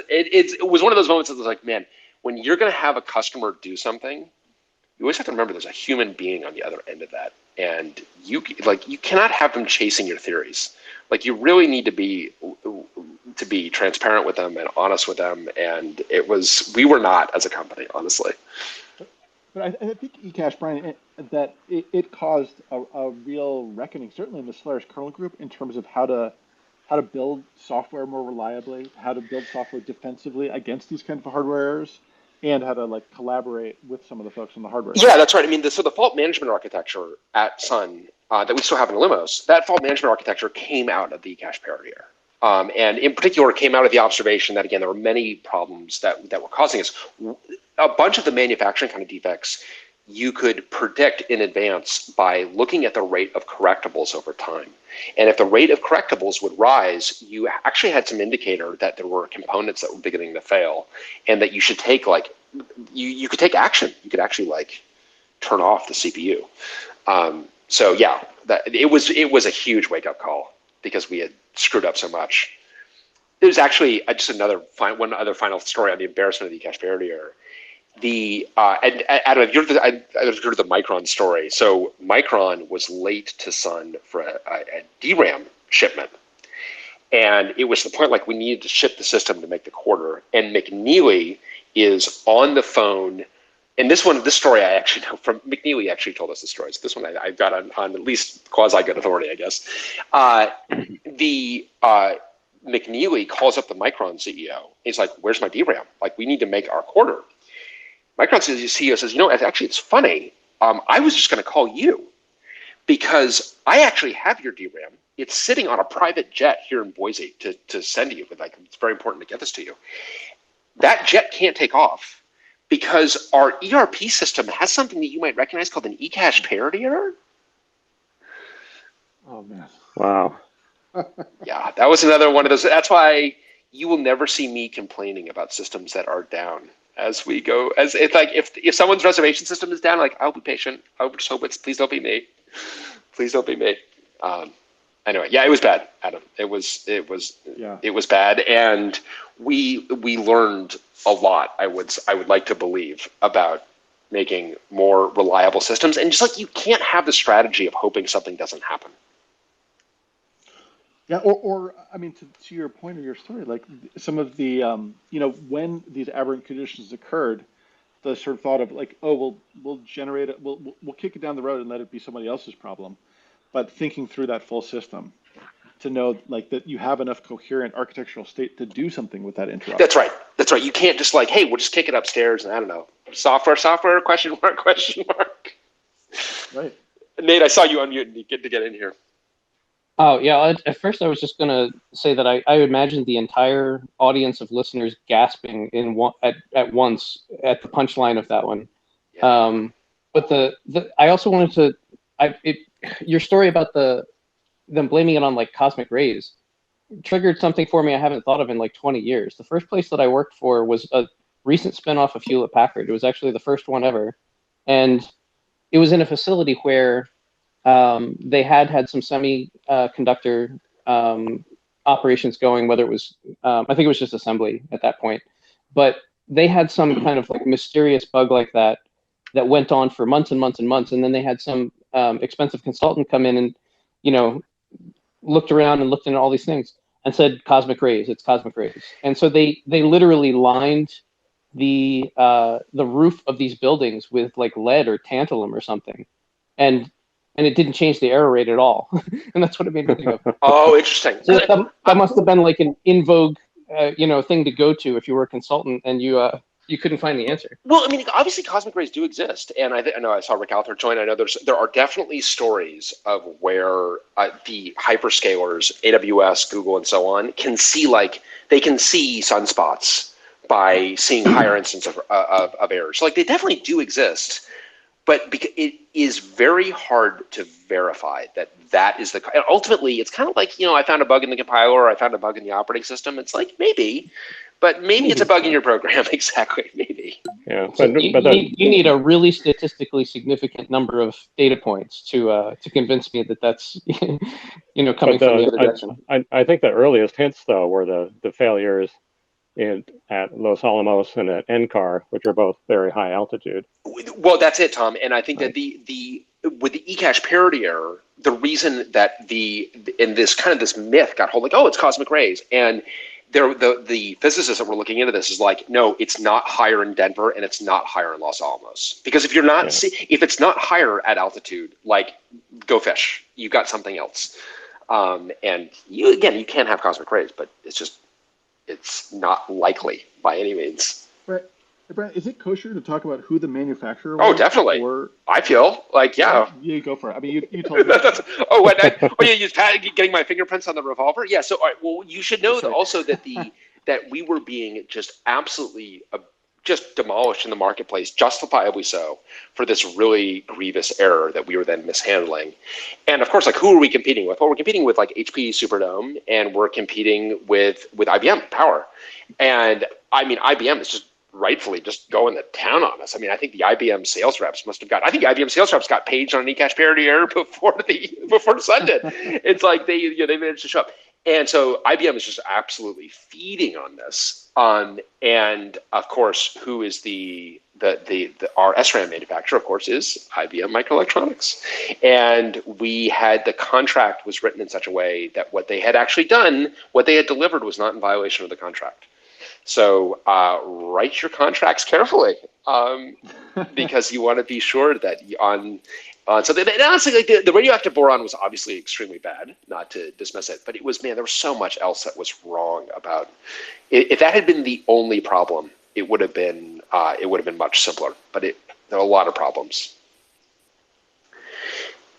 it was one of those moments that was like, man, when you're going to have a customer do something, you always have to remember there's a human being on the other end of that, and you cannot have them chasing your theories. You really need to be transparent with them and honest with them, and we were not as a company, honestly. But I think eCache, Brian, that it caused a real reckoning, certainly in the Solaris kernel group, in terms of how to build software more reliably, how to build software defensively against these kinds of hardware errors, and how to collaborate with some of the folks on the hardware side. Yeah, that's right. I mean, so the fault management architecture at Sun that we still have in Lumos, that fault management architecture came out of the eCache parity error. And in particular, it came out of the observation that, again, there were many problems that were causing us. A bunch of the manufacturing kind of defects you could predict in advance by looking at the rate of correctables over time. And if the rate of correctables would rise, you actually had some indicator that there were components that were beginning to fail, and that you should take you could take action. You could actually turn off the CPU. So yeah, it was a huge wake up call because we had screwed up so much. There's actually just one other final story on the embarrassment of the eCache parity error. And Adam, I've heard the Micron story. So Micron was late to Sun for a DRAM shipment, and it was the point we needed to ship the system to make the quarter. And McNeely is on the phone, and this story I actually know from McNeely. Actually told us the story. So this one I got on at least quasi good authority, I guess. McNeely calls up the Micron CEO. He's like, "Where's my DRAM? We need to make our quarter." Micron's CEO says, actually, it's funny. I was just going to call you because I actually have your DRAM. It's sitting on a private jet here in Boise to send to you. But it's very important to get this to you. That jet can't take off because our ERP system has something that you might recognize called an eCache parity error. Oh, man. Wow. Yeah, that was another one of those. That's why you will never see me complaining about systems that are down. As we go, as it's if someone's reservation system is down, I'll be patient. I just hope please don't be me. Please don't be me. Anyway, yeah, it was bad, Adam. It was bad, and we learned a lot. I would like to believe about making more reliable systems, and just you can't have the strategy of hoping something doesn't happen. Yeah, or I mean, to your point of your story, some of the, when these aberrant conditions occurred, the sort of thought of we'll generate it, we'll kick it down the road and let it be somebody else's problem, but thinking through that full system to know like that you have enough coherent architectural state to do something with that interrupt. That's right. That's right. You can't just like, hey, we'll just kick it upstairs and I don't know, software, question mark, question mark. Right. Nate, I saw you unmute and you get to get in here. Oh, yeah. At first, I was just going to say that I imagined the entire audience of listeners gasping at once at the punchline of that one. Yeah. But I also wanted to, your story about them blaming it on like cosmic rays triggered something for me I haven't thought of in like 20 years. The first place that I worked for was a recent spinoff of Hewlett Packard. It was actually the first one ever. And it was in a facility where they had some semiconductor operations going, whether it was, I think it was just assembly at that point, but they had some kind of like mysterious bug like that went on for months and months and months. And then they had some expensive consultant come in and, looked around and looked into all these things and said, cosmic rays, it's cosmic rays. And so they literally lined the roof of these buildings with like lead or tantalum or something. And it didn't change the error rate at all. And that's what it made me think of. Oh, interesting. So that must have been like an in vogue, thing to go to if you were a consultant and you couldn't find the answer. Well, I mean, obviously cosmic rays do exist. And I know I saw Rick Alter join. I know there are definitely stories of where the hyperscalers, AWS, Google, and so on, can see sunspots by seeing higher instance of errors. Like they definitely do exist. But because it is very hard to verify that is and ultimately, it's kind of like, I found a bug in the compiler or I found a bug in the operating system. It's like, maybe it's a bug in your program. Exactly, maybe. Yeah, so you need a really statistically significant number of data points to convince me that's, coming from the other direction. I think the earliest hints, though, were the failures at Los Alamos and at NCAR, which are both very high altitude. Well, that's it, Tom. And I think that with the eCache parity error, the reason that this myth got hold, like, oh, it's cosmic rays, and the physicists that were looking into this is like, no, it's not higher in Denver and it's not higher in Los Alamos, because if if it's not higher at altitude, like, go fish, you got something else. And you can't have cosmic rays, but it's not likely by any means. Right. Hey, Brent, is it kosher to talk about who the manufacturer was? Oh, definitely. I feel like, yeah. Yeah, go for it. I mean, you told me. You're getting my fingerprints on the revolver? Yeah, so, all right, well, you should know also that that we were being just absolutely just demolished in the marketplace, justifiably so, for this really grievous error that we were then mishandling. And of course, like, who are we competing with? Well, we're competing with like HP Superdome, and we're competing with IBM Power. And I mean, IBM is just rightfully just going to town on us. I mean, I think the IBM sales reps IBM sales reps got paged on an eCache parity error before Sun did. It's like they managed to show up. And so IBM is just absolutely feeding on this. And of course, who is our SRAM manufacturer, of course, is IBM Microelectronics. And the contract was written in such a way that what they had actually done, what they had delivered, was not in violation of the contract. So write your contracts carefully, because you want to be sure that so honestly, like the radioactive boron was obviously extremely bad, not to dismiss it, but there was so much else that was wrong about it. If that had been the only problem, it would have been much simpler, but there are a lot of problems.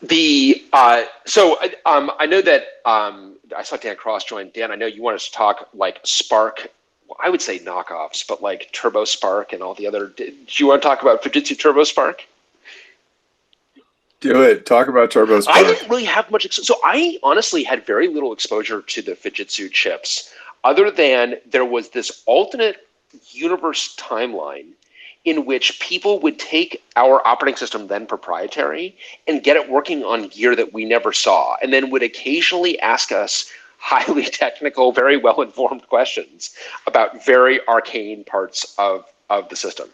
I know that I saw Dan Cross join. Dan, I know you want us to talk like SPARC. Well, I would say knockoffs, but like Turbo SPARC and all the other. Do you want to talk about Fujitsu Turbo SPARC? Do it. Talk about Turbo SPARC. I didn't really have much. So I honestly had very little exposure to the Fujitsu chips, other than there was this alternate universe timeline in which people would take our operating system, then proprietary, and get it working on gear that we never saw, and then would occasionally ask us highly technical, very well-informed questions about very arcane parts of the system.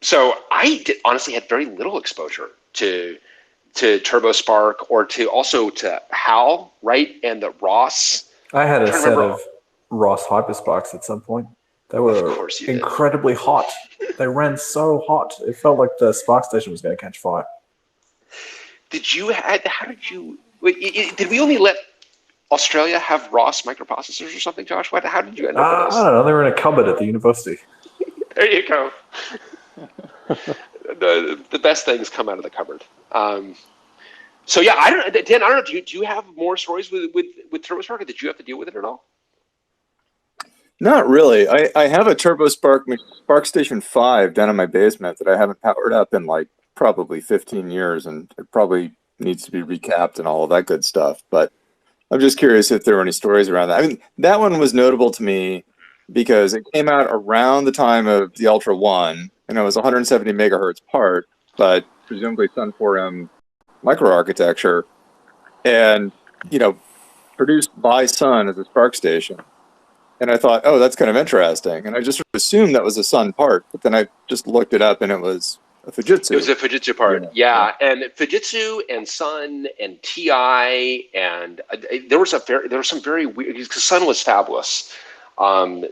So I honestly had very little exposure to Turbo SPARC or to HAL, right, and the ROS. I had a set of ROS HyperSparks at some point. They were incredibly hot. They ran so hot. It felt like the Spark station was going to catch fire. How did you Did we only let Australia have Ross microprocessors or something, Josh? How did you end up with I don't know. They were in a cupboard at the university. There you go. The best things come out of the cupboard. So yeah, I don't, Dan. I don't know. Do you have more stories with TurboSpark? Did you have to deal with it at all? Not really. I have a Spark Station 5 down in my basement that I haven't powered up in like probably 15 years, and it probably needs to be recapped and all of that good stuff. But I'm just curious if there were any stories around that. I mean, that one was notable to me because it came out around the time of the Ultra One, and it was 170 megahertz part, but presumably Sun 4M microarchitecture, and produced by Sun as a Spark station. And I thought, oh, that's kind of interesting. And I just assumed that was a Sun part, but then I just looked it up and it was a Fujitsu. It was a Fujitsu part, yeah. And Fujitsu and Sun and TI and there were some very weird, because Sun was fabless.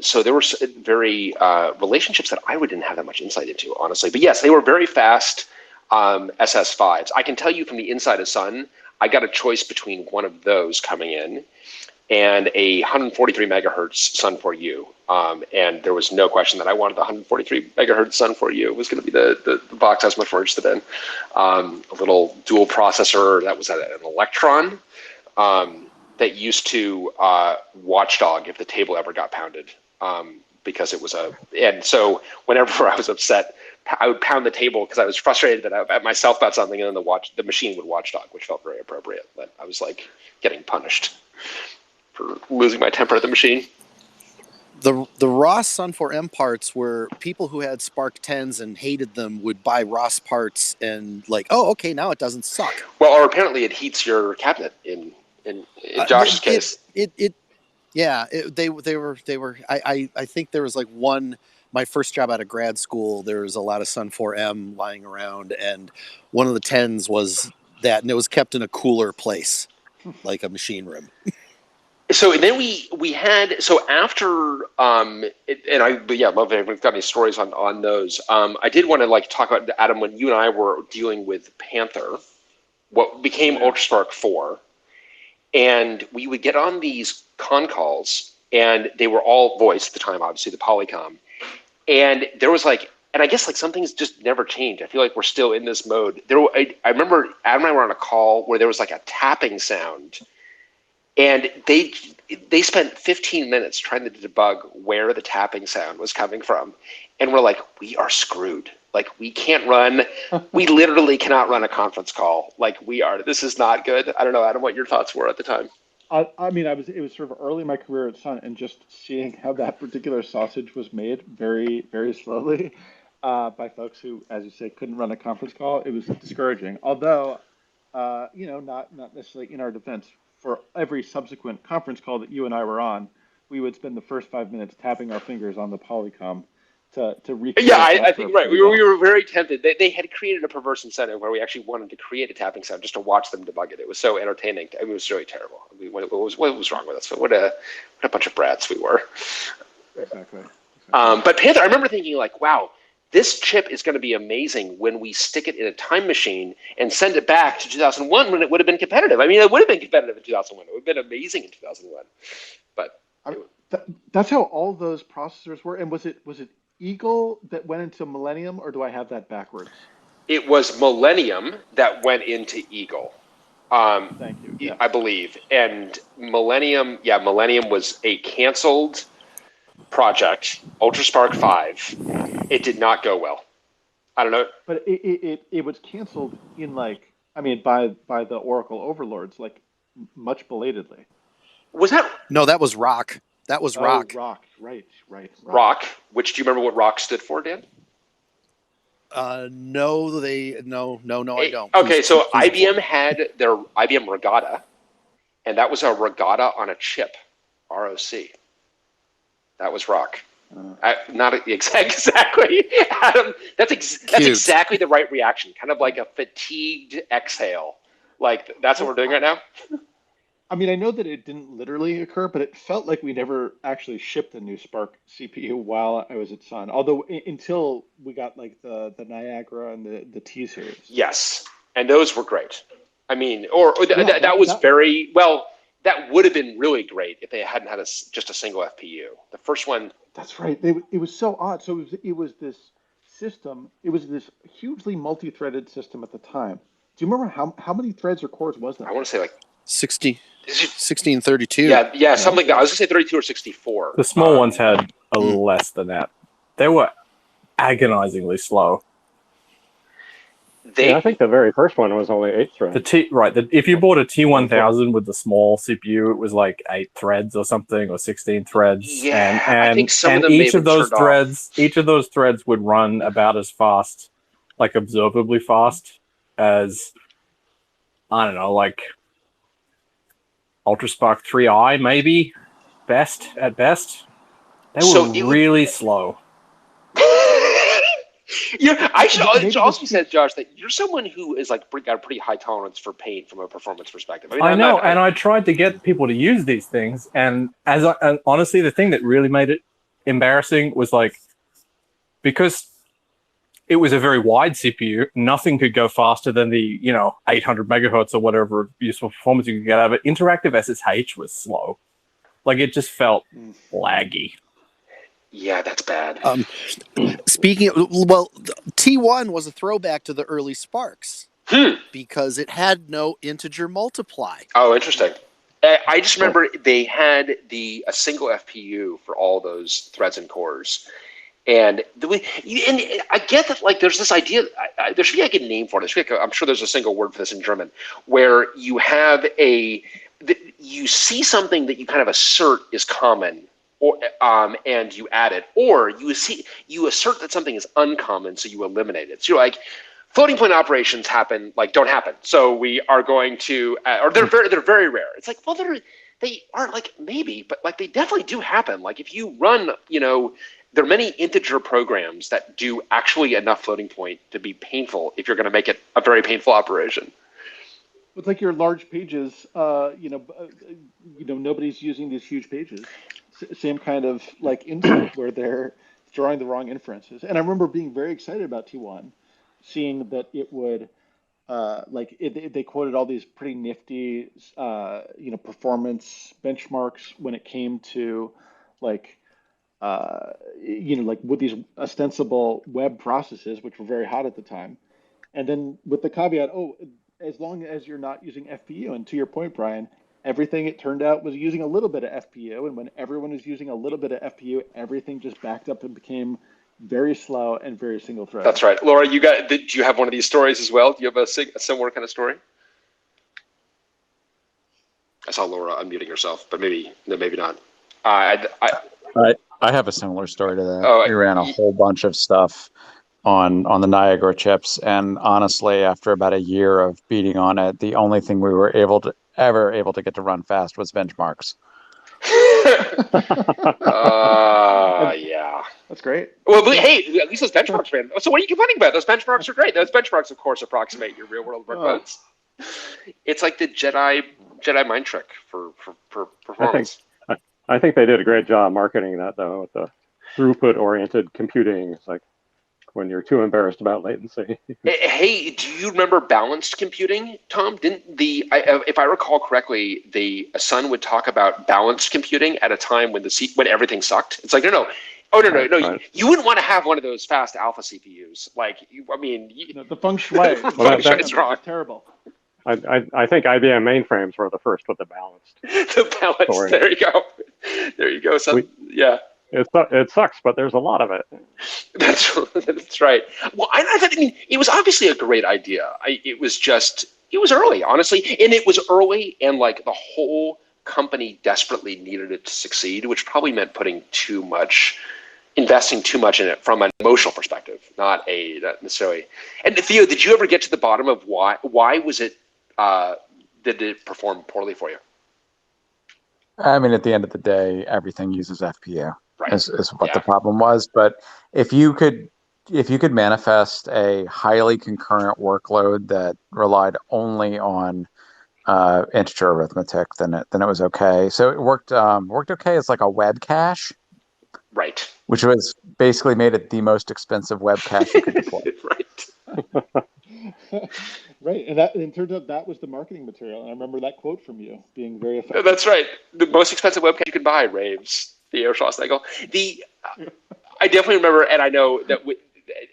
So there were very relationships that I didn't have that much insight into, honestly. But yes, they were very fast SS5s. I can tell you from the inside of Sun, I got a choice between one of those coming in and a 143 megahertz Sun 4U. And there was no question that I wanted the 143 megahertz Sun 4U. It was going to be the box I was much more interested in. A little dual processor that was an Electron that used to watchdog if the table ever got pounded, because it was and so whenever I was upset, I would pound the table because I was frustrated at myself about something, and then the machine would watchdog, which felt very appropriate. But I was like getting punished for losing my temper at the machine. The Ross Sun 4M parts were people who had Spark 10s and hated them would buy Ross parts and like, oh, okay, now it doesn't suck. Well, or apparently it heats your cabinet in Josh's case. They were. I think there was like my first job out of grad school, there was a lot of Sun 4M lying around, and one of the 10s was that, and it was kept in a cooler place, like a machine room. So then we had, so after love if we've got any stories on those. I did want to talk about, Adam, when you and I were dealing with Panther, what became UltraSpark 4, and we would get on these con calls, and they were all voice at the time, obviously the Polycom, and there was and I guess some things just never changed. I feel like we're still in this mode. I remember Adam and I were on a call where there was a tapping sound. And they spent 15 minutes trying to debug where the tapping sound was coming from. And we're like, we are screwed. We can't we literally cannot run a conference call. This is not good. I don't know, Adam, what your thoughts were at the time. I mean, it was sort of early in my career at Sun, and just seeing how that particular sausage was made very, very slowly by folks who, as you say, couldn't run a conference call, it was discouraging. Although, not necessarily in our defense. For every subsequent conference call that you and I were on, we would spend the first 5 minutes tapping our fingers on the Polycom to recreate. Yeah, I think right. We were very tempted. They had created a perverse incentive where we actually wanted to create a tapping sound just to watch them debug it. It was so entertaining. It was really terrible. What was wrong with us? What a bunch of brats we were. Exactly. But Panther, I remember thinking wow, this chip is going to be amazing when we stick it in a time machine and send it back to 2001 when it would have been competitive. I mean, it would have been competitive in 2001. It would have been amazing in 2001. But that's how all those processors were. And was it Eagle that went into Millennium, or do I have that backwards? It was Millennium that went into Eagle. Thank you. Yeah. I believe. And Millennium was a canceled project, UltraSpark 5. It did not go well. I don't know. But it was canceled in by the Oracle overlords, much belatedly. Was that? No, that was Rock. That was Rock. Rock, right. Rock. Which, do you remember what Rock stood for, Dan? No, I don't. Okay, so IBM had their IBM Regatta, and that was a Regatta on a chip, ROC. That was Rock. Not exactly, Adam. That's exactly the right reaction. Kind of like a fatigued exhale. That's what we're doing right now. I mean, I know that it didn't literally occur, but it felt like we never actually shipped a new SPARC CPU while I was at Sun. Although until we got the Niagara and the T series. Yes, and those were great. I mean, that was very well. That would have been really great if they hadn't had just a single FPU. The first one. That's right. It was so odd. So it was this system. It was this hugely multi-threaded system at the time. Do you remember how many threads or cores was that? I want to say like 1632. Yeah, something like that. I was gonna say 32 or 64. The small ones had a little less than that. They were agonizingly slow. I think the very first one was only 8 threads. If you bought a T1000 with the small CPU, it was like 8 threads or something, or 16 threads. Yeah, and I think some of them each of those threads would run about as fast, like observably fast, as I don't know, like UltraSpark 3i maybe, at best. They were really slow. Yeah, I should also say, Josh, that you're someone who is like got a pretty high tolerance for pain from a performance perspective. I know, and I tried to get people to use these things, and and honestly, the thing that really made it embarrassing was like, because it was a very wide CPU, nothing could go faster than the 800 megahertz or whatever useful performance you could get out of it. Interactive SSH was slow, like it just felt laggy. Yeah, that's bad. T1 was a throwback to the early SPARCs because it had no integer multiply. Oh, interesting. I just remember they had a single FPU for all those threads and cores. And I get that, like, there's this idea, there should be like a name for it. I'm sure there's a single word for this in German, where you have you see something that you kind of assert is common, or and you add it, or you assert that something is uncommon, so you eliminate it. So you're like, floating point operations don't happen. So we are going to, or they're very rare. It's like, well, they are like maybe, but like they definitely do happen. Like if you run, there are many integer programs that do actually enough floating point to be painful if you're going to make it a very painful operation. It's like your large pages, nobody's using these huge pages. Same kind of like insight where they're drawing the wrong inferences. And I remember being very excited about T1, seeing that it would, they quoted all these pretty nifty, performance benchmarks when it came to with these ostensible web processes, which were very hot at the time. And then with the caveat, as long as you're not using FPU, and to your point, Brian, everything it turned out was using a little bit of FPU, and when everyone was using a little bit of FPU, everything just backed up and became very slow and very single thread. That's right. Laura, do you have one of these stories as well? Do you have a similar kind of story? I saw Laura unmuting herself, but maybe not. I have a similar story to that. We ran a whole bunch of stuff on the Niagara chips, and honestly, after about a year of beating on it, the only thing we were able to get to run fast was benchmarks. Yeah, that's great. Well, but, hey, at least those benchmarks, man. So what are you complaining about? Those benchmarks are great. Those benchmarks, of course, approximate your real world workloads. It's like the Jedi mind trick for performance. I think they did a great job marketing that, though, with the throughput-oriented computing. It's like when you're too embarrassed about latency. Hey, do you remember balanced computing, Tom? If I recall correctly, the Sun would talk about balanced computing at a time when everything sucked. It's like, no. Oh, no. Right. You wouldn't want to have one of those fast alpha CPUs. Like, the feng shui. Feng shui's wrong. It's terrible. I think IBM mainframes were the first with the balanced. The balanced. Story. There you go. So, yeah. It sucks, but there's a lot of it. That's right. Well, I mean, it was obviously a great idea. It was early, honestly, and it was early, and like the whole company desperately needed it to succeed, which probably meant investing too much in it from an emotional perspective, not necessarily. And Theo, did you ever get to the bottom of why was it? Did it perform poorly for you? I mean, at the end of the day, everything uses FPU. Right. Is what the problem was. But if you could manifest a highly concurrent workload that relied only on integer arithmetic, then it was okay. So it worked okay as like a web cache, right? Which was basically made it the most expensive web cache you could deploy. Right. Right, and it turns out that was the marketing material. And I remember that quote from you being very effective. That's right. The most expensive webcam you can buy, raves. Theo Schlossnagel. I definitely remember, and I know that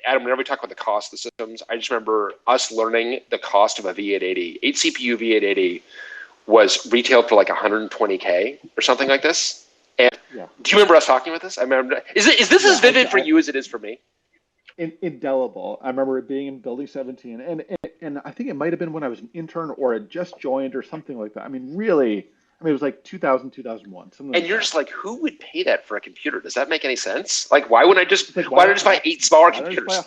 Adam, whenever we talk about the cost of the systems, I just remember us learning the cost of a V880. 8 CPU V880 was retailed for like 120K or something like this. And Yeah. do you remember us talking about this? I remember. Is this as vivid for you as it is for me? Indelible. I remember it being in Building 17, and I think it might have been when I was an intern or had just joined or something like that. I mean, really, it was like 2000, 2001. Something And like you're that. just like, who would pay that for a computer? Does that make any sense? Like, why wouldn't I just Like, why don't I just buy 8 smaller why don't I computers?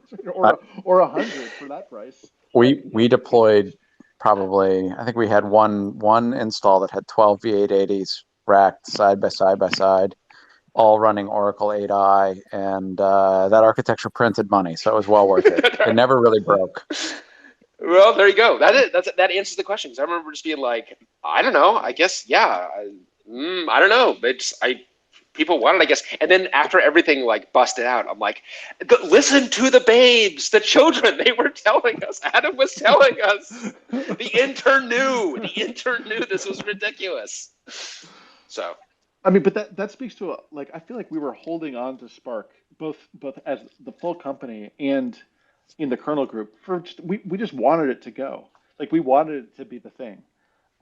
just buy or 100 for that price? We deployed probably, I think we had one install that had 12 V880s racked side by side, all running Oracle 8i, and that architecture printed money, so it was well worth it. It never really broke. Well, there you go. That answers the question. 'Cause I remember just being like, I don't know. I guess I don't know. People wanted, I guess. And then after everything like busted out, I'm like, listen to the babes, the children. They were telling us. Adam was telling us. The intern knew. The intern knew this was ridiculous. So. I mean, but that speaks to like I feel like we were holding on to SPARC both as the full company and in the kernel group for we just wanted it to go. Like we wanted it to be the thing.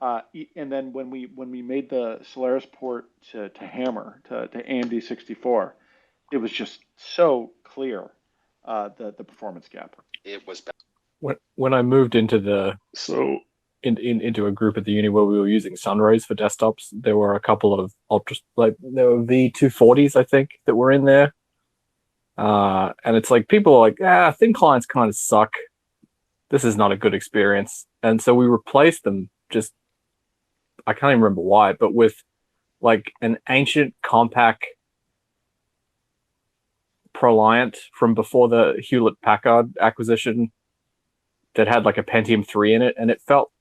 And then when we made the Solaris port to Hammer to AMD 64, it was just so clear the performance gap. It was bad. When I moved into into a group at the uni where we were using Sunrays for desktops, there were a couple of there were V240s, I think, that were in there. And it's like people are like, thin clients kind of suck. This is not a good experience. And so we replaced them I can't even remember why, but with like an ancient Compaq ProLiant from before the Hewlett-Packard acquisition that had like a Pentium 3 in it, and it felt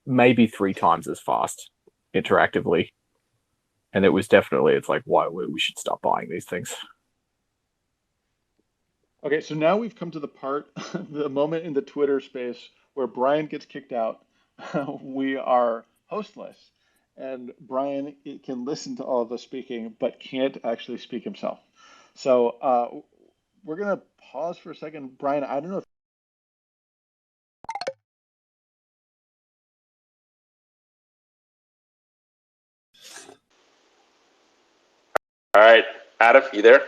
maybe 3 times as fast interactively. And it was definitely, it's like, why we should stop buying these things. Okay, so now we've come to the moment in the Twitter space where Brian gets kicked out. We are hostless, and Brian can listen to all of us speaking, but can't actually speak himself. So we're gonna pause for a second. Brian, I don't know if All right, Adam, you there?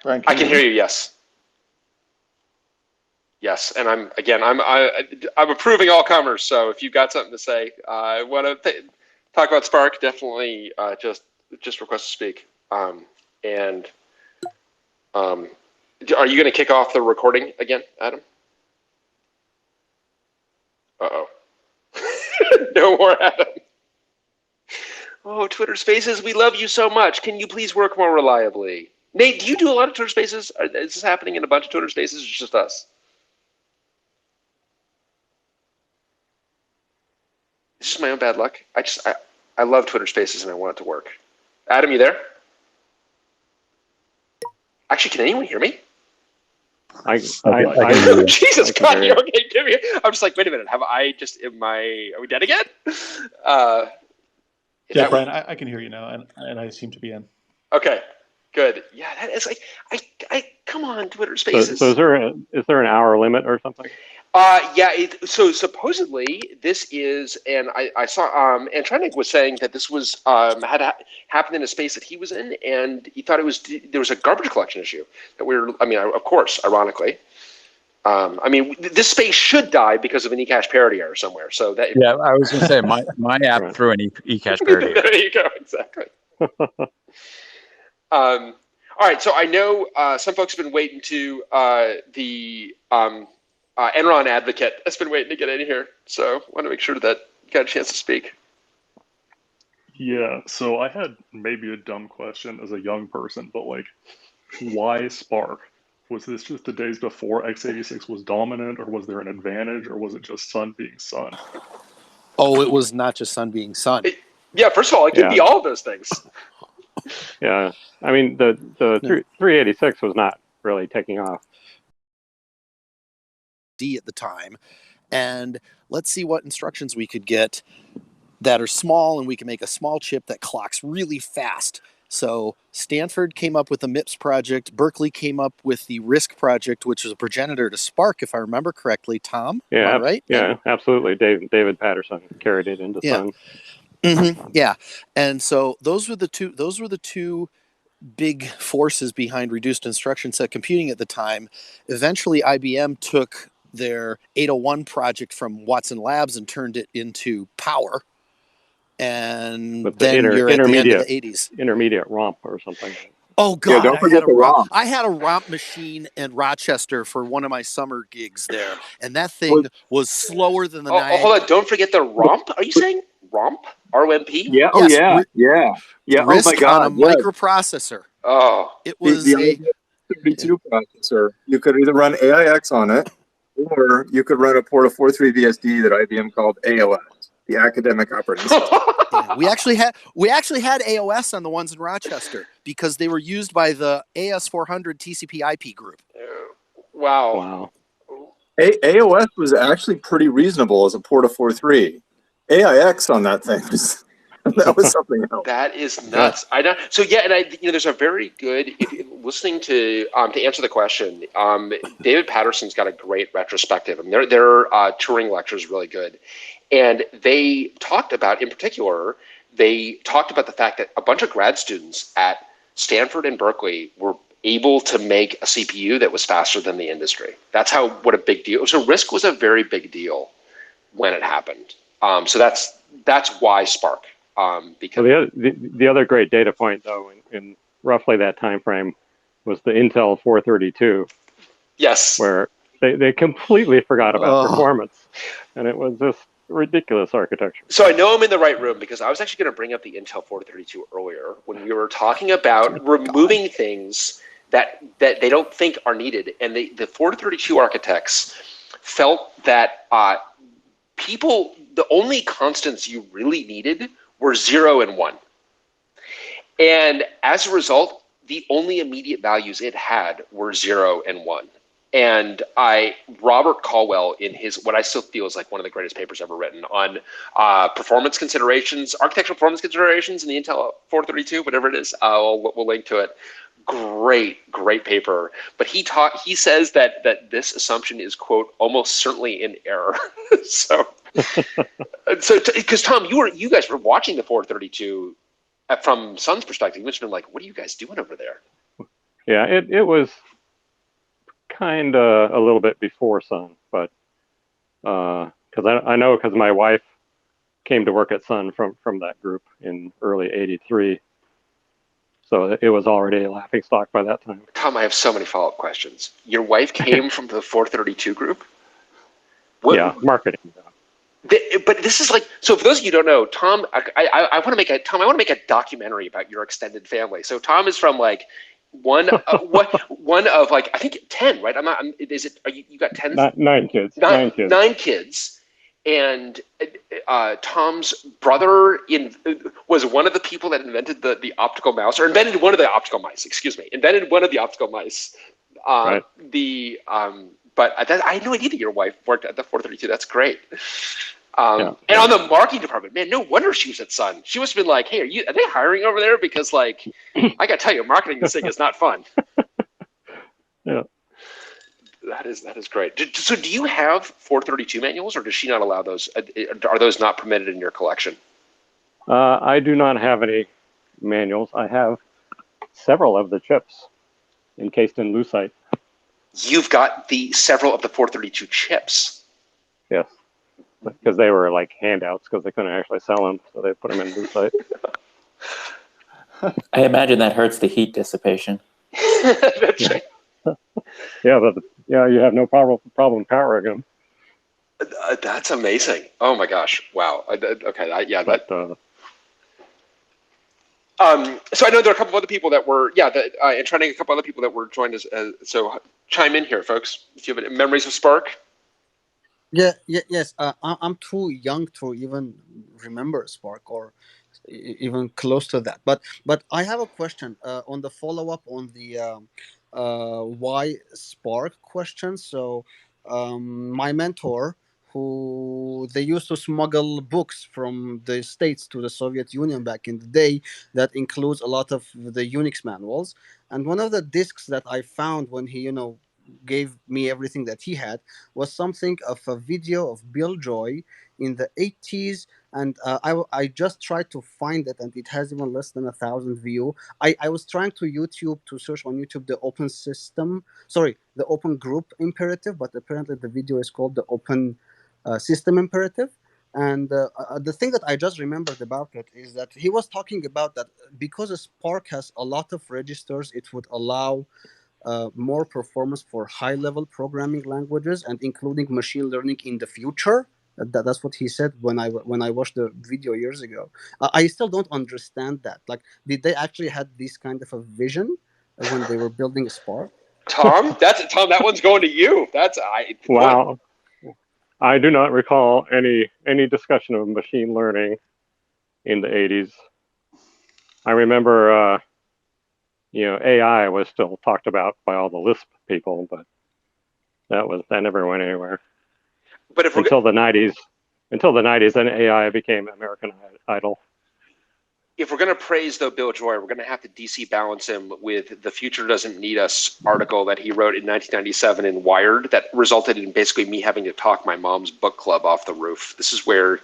Brian, I can hear you. Yes. Yes, and I'm approving all comers. So if you've got something to say, I want to talk about SPARC. Definitely, just request to speak. Are you going to kick off the recording again, Adam? Uh-oh. No more Adam. Oh, Twitter Spaces, we love you so much. Can you please work more reliably? Nate, do you do a lot of Twitter Spaces? Is this happening in a bunch of Twitter Spaces, or just us? It's just my own bad luck. I love Twitter Spaces and I want it to work. Adam, you there? Actually, can anyone hear me? Jesus God, you're okay. Give me. I'm just like, wait a minute. Are we dead again? Yeah, Brian, I can hear you now, and I seem to be in. Okay, good. Yeah, that is like, I come on, Twitter Spaces. So is there an hour limit or something? Yeah. So supposedly this is, and I saw, and Trenig was saying that this was had happened in a space that he was in, and he thought there was a garbage collection issue that of course, ironically. This space should die because of an eCache parity error somewhere. So that I was going to say my app threw an eCache parity error. There you go. Exactly. All right. So I know some folks have been waiting to the Enron advocate has been waiting to get in here. So I want to make sure that you got a chance to speak. Yeah. So I had maybe a dumb question as a young person, but like, why SPARC? Was this just the days before x86 was dominant, or was there an advantage, or was it just Sun being Sun? Oh, it was not just Sun being Sun. Yeah, first of all, it could be all of those things. Yeah, I mean the 386 was not really taking off. D at the time, and let's see what instructions we could get that are small, and we can make a small chip that clocks really fast. So Stanford came up with the MIPS project. Berkeley came up with the RISC project, which was a progenitor to SPARC, if I remember correctly. Tom, Yeah, am I right? Yeah, absolutely. David Patterson carried it into Sun. Yeah, and so those were the two big forces behind reduced instruction set computing at the time. Eventually, IBM took their 801 project from Watson Labs and turned it into Power. And with then you're at the end of the 80s. Intermediate ROMP or something. Oh God, don't forget the ROMP. I had a ROMP machine in Rochester for one of my summer gigs there, and that thing was slower than the Niagara. Hold on, don't forget the ROMP. Are you saying ROMP? ROMP? Yeah. Yes, Yeah. RISC Oh my God. on a microprocessor. Oh, it was the 32 processor. You could either run AIX on it, or you could run a Porta 43 VSD that IBM called AOS, the Academic Operating System. Yeah, we actually had AOS on the ones in Rochester because they were used by the AS400 TCP IP group. Wow. AOS was actually pretty reasonable as a Porta 43. AIX on that thing that was something else. That is nuts. I know. So yeah, and there's a very good. Listening to answer the question, David Patterson's got a great retrospective. I mean, their touring lecture is really good, and they talked about, in particular, the fact that a bunch of grad students at Stanford and Berkeley were able to make a CPU that was faster than the industry. That's what a big deal. So RISC was a very big deal when it happened. So that's why SPARC. Because the other great data point, though, in roughly that time frame, was the Intel 432. Yes, where they completely forgot about performance, and it was just ridiculous architecture. So I know I'm in the right room because I was actually going to bring up the Intel 432 earlier when we were talking about removing things that they don't think are needed, and the 432 architects felt that the only constants you really needed were 0 and 1. And as a result, the only immediate values it had were 0 and 1. And Robert Caldwell, in his, what I still feel is like one of the greatest papers ever written on performance considerations, architectural performance considerations in the Intel 432, whatever it is, we'll link to it. Great paper. But he says that this assumption is, quote, almost certainly in error. So because Tom, you guys were watching the 432 from Sun's perspective. You must have been like, what are you guys doing over there? Yeah, it was kind of a little bit before Sun, but because I know because my wife came to work at Sun from that group in early '83, so it was already a laughingstock by that time. Tom, I have so many follow-up questions. Your wife came from the 432 group? Yeah, marketing. But this is like, so for those of you who don't know, Tom, I want to make a documentary about your extended family. So Tom is from like one of like, I think 10, right? You got 10? 9 kids. 9 kids. And Tom's brother was one of the people that invented the optical mouse, or invented one of the optical mice, invented one of the optical mice. Right. But I had no idea that your wife worked at the 432. That's great. And on the marketing department, man, no wonder she was at Sun. She must have been like, hey, are they hiring over there? Because like, I got to tell you, marketing this thing is not fun. Yeah. That is great. So do you have 432 manuals, or does she not allow those? Are those not permitted in your collection? I do not have any manuals. I have several of the chips encased in lucite. You've got several of the 432 chips. Yes, because they were like handouts because they couldn't actually sell them, so they put them in lucite. I imagine that hurts the heat dissipation. That's right. Yeah, you have no problem powering them. That's amazing. Oh my gosh! Wow. Okay. So I know there are a couple of other people that were, and trying to get a couple other people that were joined us. So chime in here, folks. If you have any memories of SPARC. Yes. I'm too young to even remember SPARC or even close to that. But I have a question on the follow up on the why Spark question. So my mentor, who they used to smuggle books from the States to the Soviet Union back in the day, that includes a lot of the Unix manuals. And one of the discs that I found when he, gave me everything that he had was something of a video of Bill Joy in the 80s. And I just tried to find it, and it has even less than 1,000 view. I was trying to search on YouTube the the open group imperative, but apparently the video is called the open system imperative. And the thing that I just remembered about it is that he was talking about that because a Spark has a lot of registers, it would allow more performance for high-level programming languages, and including machine learning in the future. That's what he said when I watched the video years ago. I still don't understand that. Like, did they actually had this kind of a vision when they were building Spark? Tom, Tom. That one's going to you. That's I. Wow. I do not recall any discussion of machine learning in the 80s. I remember, AI was still talked about by all the Lisp people, but that never went anywhere. But if until the 90s, then AI became American Idol. If we're going to praise, though, Bill Joy, we're going to have to DC balance him with the Future Doesn't Need Us article that he wrote in 1997 in Wired that resulted in basically me having to talk my mom's book club off the roof. This is where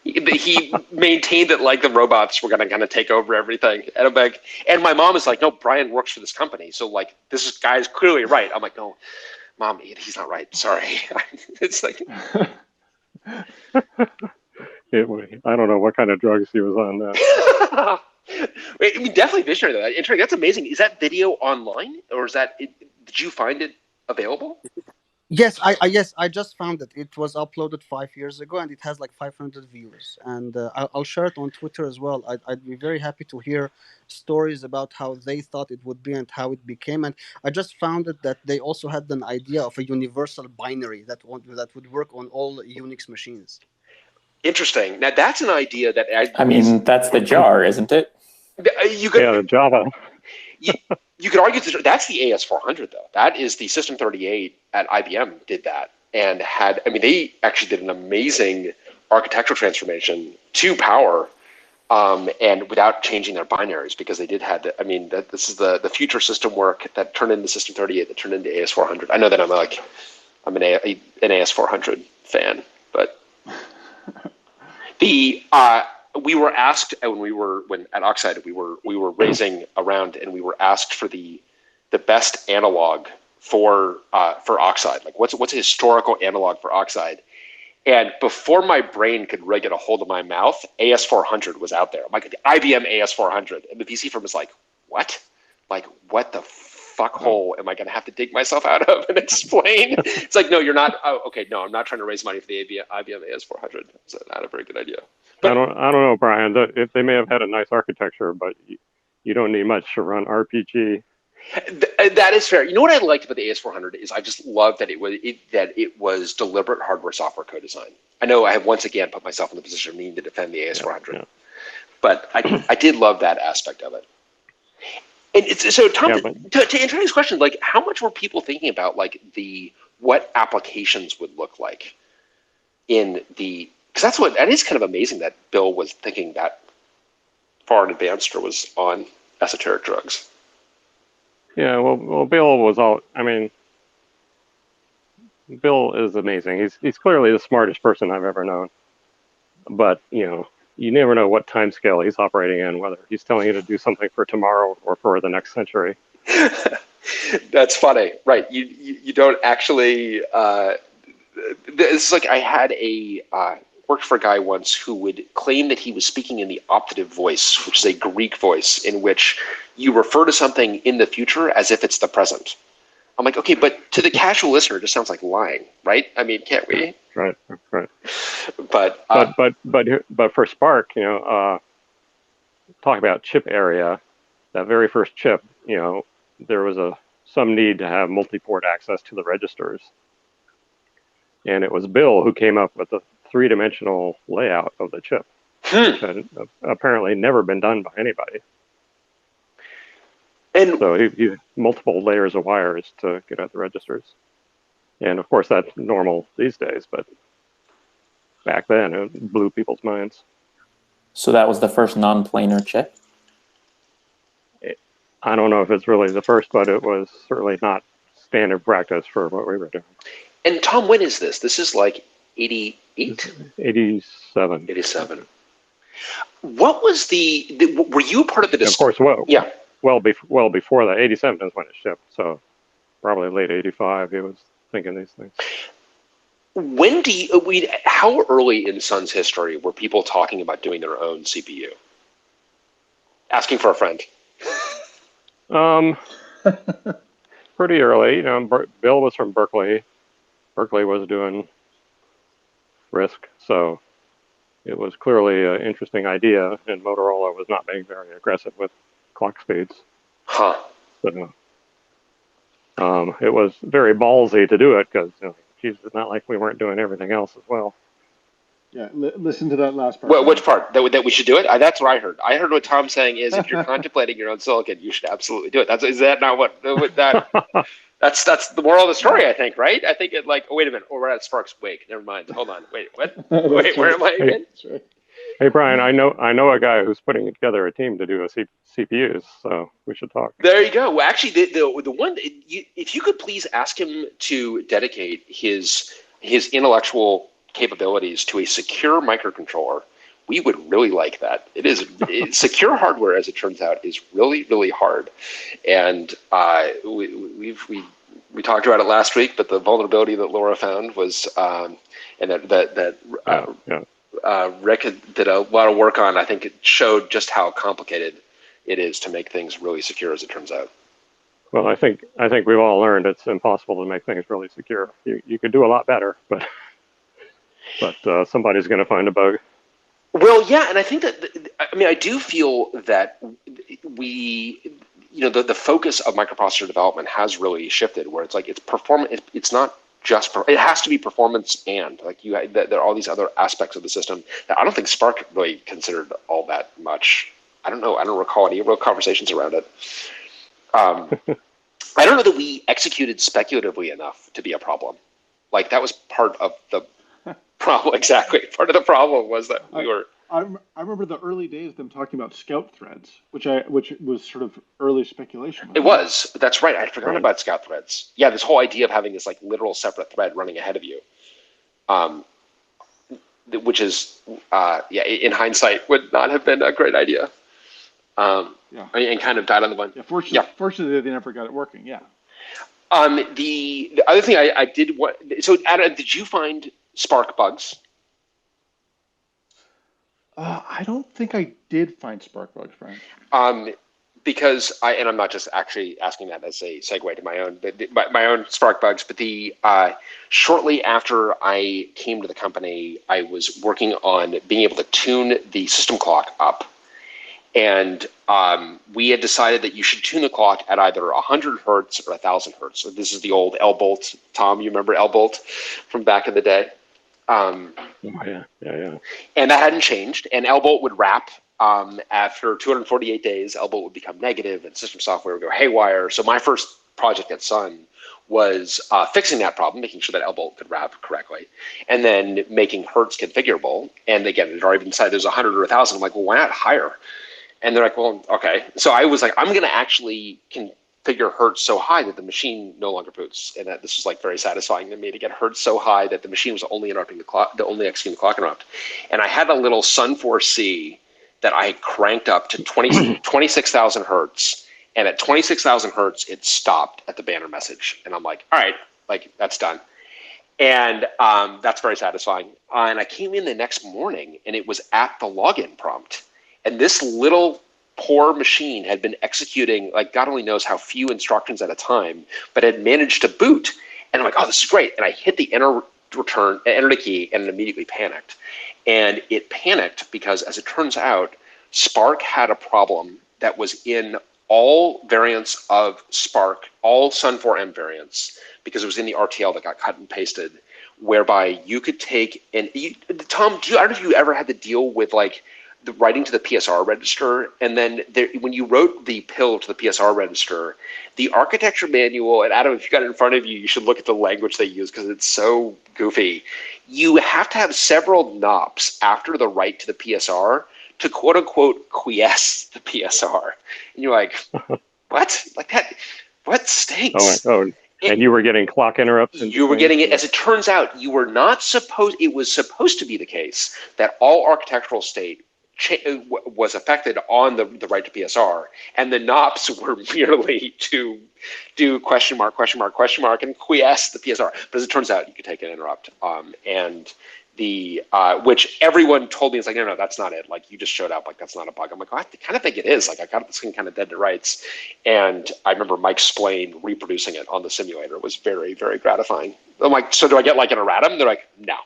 he maintained that, like, the robots were going to kind of take over everything. And I'm like, and my mom is like, no, Brian works for this company. So, like, this guy's clearly right. I'm like, no, Mom, he's not right. Sorry. It's like... I don't know what kind of drugs he was on that. I mean, definitely visionary though. And that's amazing. Is that video online, or did you find it available? Yes, I just found it. It was uploaded 5 years ago, and it has like 500 views. And I'll share it on Twitter as well. I'd be very happy to hear stories about how they thought it would be and how it became. And I just found it that they also had an idea of a universal binary that would work on all Unix machines. Interesting. Now that's an idea that that's the jar, isn't it? The Java. You could argue that's the AS400 though. That is the System 38 at IBM did that and had. I mean, they actually did an amazing architectural transformation to Power, and without changing their binaries because they did had. This is the future system work that turned into System 38 that turned into AS400. I know that I'm an AS400 fan, but. We were asked when at Oxide we were raising around and we were asked for the best analog for Oxide. Like what's a historical analog for Oxide? And before my brain could really get a hold of my mouth, AS400 was out there. I'm like, the IBM AS400, and the VC firm was like, what? Like, what the fuck hole am I going to have to dig myself out of and explain? It's like, no, you're not. Oh, okay, no, I'm not trying to raise money for the IBM AS400. It's not a very good idea. But, I don't know, Brian. They may have had a nice architecture, but you don't need much to run RPG. That is fair. You know what I liked about the AS400 is I just love that it was deliberate hardware software co-design. I know I have once again put myself in the position of needing to defend the AS400, but I did love that aspect of it. And so, Tom, to answer his question, like, how much were people thinking about like what applications would look like in the? Because that is kind of amazing that Bill was thinking that far in advance or was on esoteric drugs. Yeah, well, Bill was all. I mean, Bill is amazing. He's clearly the smartest person I've ever known. But you never know what time scale he's operating in, whether he's telling you to do something for tomorrow or for the next century. That's funny, right? You don't actually. It's like I had worked for a guy once who would claim that he was speaking in the optative voice, which is a Greek voice in which you refer to something in the future as if it's the present. I'm like, okay, but to the casual listener, it just sounds like lying, right? I mean, can't we? Right. But for SPARC, talk about chip area. That very first chip, there was some need to have multi-port access to the registers, and it was Bill who came up with the three-dimensional layout of the chip. which had apparently never been done by anybody. And so you multiple layers of wires to get at the registers. And of course, that's normal these days, but back then it blew people's minds. So that was the first non-planar chip? I don't know if it's really the first, but it was certainly not standard practice for what we were doing. And Tom, when is this? This is like 88? 87. 87. What was were you part of the Of course, yeah. well before that. 87 is when it shipped, so probably late 85 he was thinking these things. When how early in Sun's history were people talking about doing their own CPU? Asking for a friend. Pretty early. You know, Bill was from Berkeley. Berkeley was doing RISC, so it was clearly an interesting idea, and Motorola was not being very aggressive with clock speeds. Huh. So, it was very ballsy to do it because, geez, it's not like we weren't doing everything else as well. Yeah, listen to that last part. Well, which part? That we should do it? That's what I heard. I heard what Tom's saying is if you're contemplating your own silicon, you should absolutely do it. Is that not what that? That's the moral of the story, I think, right? I think wait a minute. Oh, we're at SPARC's wake. Never mind. Hold on. Wait, what? Wait, where am I again? Hey, Brian, I know a guy who's putting together a team to do CPUs, so we should talk. There you go. Well, actually, the one, if you could please ask him to dedicate his intellectual capabilities to a secure microcontroller, we would really like that. Secure hardware, as it turns out, is really, really hard. And we talked about it last week, but the vulnerability that Laura found was, and Rick did a lot of work on, I think it showed just how complicated it is to make things really secure, as it turns out. Well, I think we've all learned it's impossible to make things really secure. You could do a lot better, but somebody's going to find a bug. Well, yeah, and I think that I do feel that the focus of microprocessor development has really shifted, where it's like it's performance. It's not just it has to be performance, and there are all these other aspects of the system that I don't think SPARC really considered all that much. I don't know. I don't recall any real conversations around it. I don't know that we executed speculatively enough to be a problem. Like that was part of the problem. Exactly. Part of the problem was that we were. I remember the early days of them talking about scout threads, which was sort of early speculation. It was. That's right. I forgot about scout threads. Yeah, this whole idea of having this literal separate thread running ahead of you, which is in hindsight would not have been a great idea. And kind of died on the vine. Yeah, fortunately, they never got it working. Yeah. The other thing I did so Adam, did you find SPARC bugs? I don't think I did find SPARC bugs, Brian. Because I'm not just actually asking that as a segue to my own SPARC bugs, but shortly after I came to the company, I was working on being able to tune the system clock up. And we had decided that you should tune the clock at either 100 hertz or 1,000 hertz. So this is the old L-Bolt. Tom, you remember L-Bolt from back in the day? Yeah. And that hadn't changed. And L-Bolt would wrap after 248 days. L-Bolt would become negative, and system software would go haywire. So my first project at Sun was fixing that problem, making sure that L-Bolt could wrap correctly, and then making hertz configurable. And again, it had already been decided there's 100 or 1,000. I'm like, well, why not higher? And they're like, well, okay. So I was like, I'm going to actually configure hertz so high that the machine no longer boots. And this was very satisfying to me to get hertz so high that the machine was only interrupting the clock, only executing the clock interrupt. And I had a little Sun 4C that I cranked up to 26,000 hertz. And at 26,000 hertz, it stopped at the banner message. And I'm like, all right, that's done. And that's very satisfying. And I came in the next morning and it was at the login prompt. And this little poor machine had been executing, God only knows how few instructions at a time, but had managed to boot. And I'm like, oh, this is great. And I hit the enter the key, and it immediately panicked. And it panicked because, as it turns out, SPARC had a problem that was in all variants of SPARC, all Sun 4M variants, because it was in the RTL that got cut and pasted, whereby you could take, Tom, I don't know if you ever had to deal with the writing to the PSR register, and then when you wrote the pill to the PSR register, the architecture manual, and Adam, if you got it in front of you, you should look at the language they use because it's so goofy. You have to have several NOPs after the write to the PSR to quote unquote quiesce the PSR. And you're like, what? Like that? What stinks? And you were getting clock interrupts. You were getting it. As it turns out, you were not supposed. It was supposed to be the case that all architectural state was affected on the right to PSR, and the NOPs were merely to do question mark, and quiesce the PSR. But as it turns out, you could take an interrupt, and the which everyone told me is like, no, that's not it. Like you just showed up, like that's not a bug. I'm like, I kind of think it is. Like I got this thing kind of dead to rights, and I remember Mike Splain reproducing it on the simulator. It was very, very gratifying. I'm like, so do I get like an erratum? They're like, no,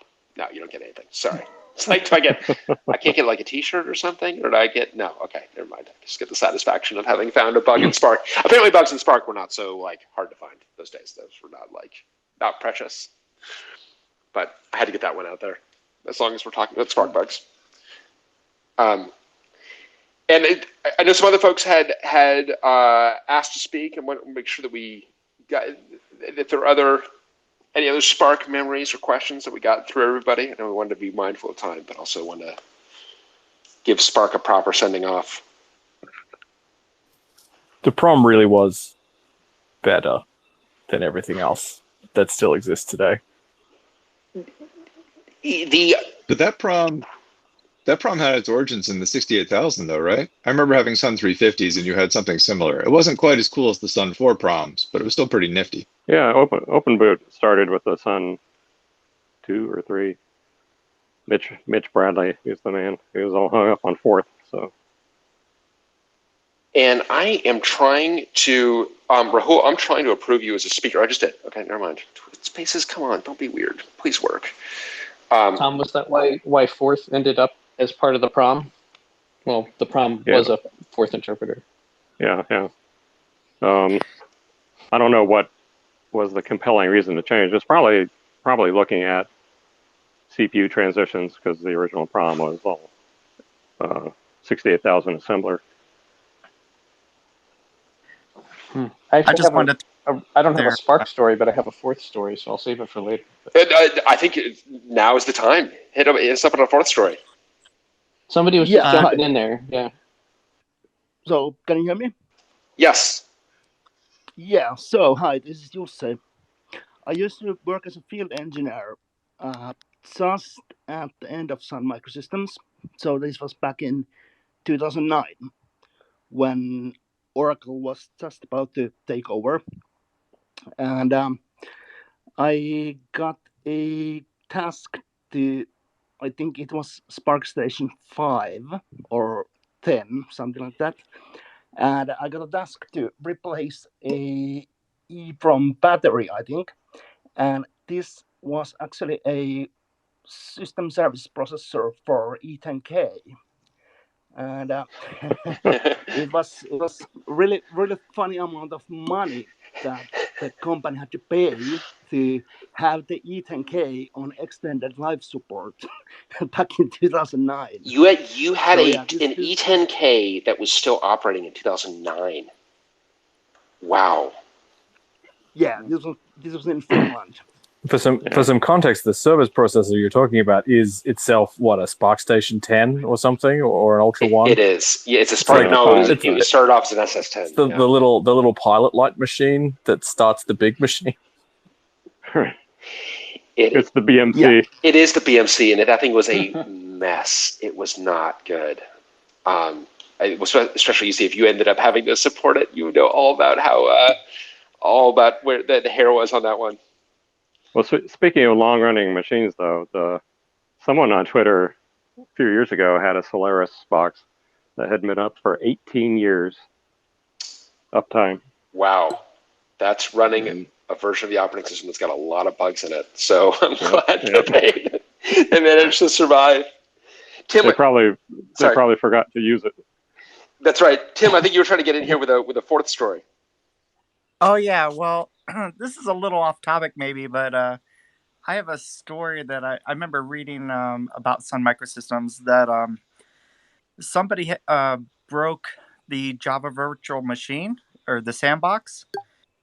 you don't get anything. Sorry. It's like, I can't get like a T-shirt or something, or do I get no? Okay, never mind. I just get the satisfaction of having found a bug in Spark. Apparently, bugs in Spark were not so like hard to find those days. Those were not precious. But I had to get that one out there, as long as we're talking about Spark bugs. And I know some other folks had asked to speak, and want to make sure that we got if there are any other Spark memories or questions that we got through everybody. I know we wanted to be mindful of time, but also want to give Spark a proper sending off. The prom really was better than everything else that still exists today. But that prom had its origins in the 68,000 though, right? I remember having Sun 350s and you had something similar. It wasn't quite as cool as the Sun 4 proms, but it was still pretty nifty. Yeah, Open Boot started with the Sun 2 or 3. Mitch Bradley is the man. He was all hung up on 4th. So. And I am trying to, Rahul, I'm trying to approve you as a speaker. I just did. Okay, never mind. Spaces, come on, don't be weird. Please work. Tom, was that why 4th ended up as part of the prom? Well, the prom was a 4th interpreter. Yeah. I don't know what was the compelling reason to change. It's probably looking at CPU transitions, because the original prom was all 68,000 assembler. I don't have a Spark story, but I have a 4th story, so I'll save it for later. I think now is the time. Hit us up on a 4th story. Somebody was just jumping in there. Yeah. So, can you hear me? Yes. Yeah. So, hi, this is Jussi. I used to work as a field engineer just at the end of Sun Microsystems. So this was back in 2009 when Oracle was just about to take over. And I got a task to, I think it was Spark Station 5 or 10, something like that. And I got a task to replace a EEPROM battery, I think. And this was actually a system service processor for E10K. And it was really funny amount of money that the company had to pay to have the E10K on extended life support back in 2009. You had an E10K that was still operating in 2009. Wow. Yeah, this was in Finland. For some context, the service processor you're talking about is itself what, a Spark Station 10 or something, or an Ultra One? It is. Yeah, it's a Spark. It started off as an SS10. It's the little pilot light machine that starts the big machine. It's the BMC. Yeah, it is the BMC, and that thing was a mess. It was not good. It was especially easy if you ended up having to support it. You would know all about where the hair was on that one. Well, speaking of long-running machines, though, someone on Twitter a few years ago had a Solaris box that had been up for 18 years uptime. Wow. That's running a version of the operating system that's got a lot of bugs in it. So I'm glad that they managed to survive. Tim, they probably forgot to use it. That's right. Tim, I think you were trying to get in here with a 4th story. Oh, yeah. Well, this is a little off topic maybe, but I have a story that I remember reading about Sun Microsystems that somebody broke the Java Virtual Machine or the sandbox,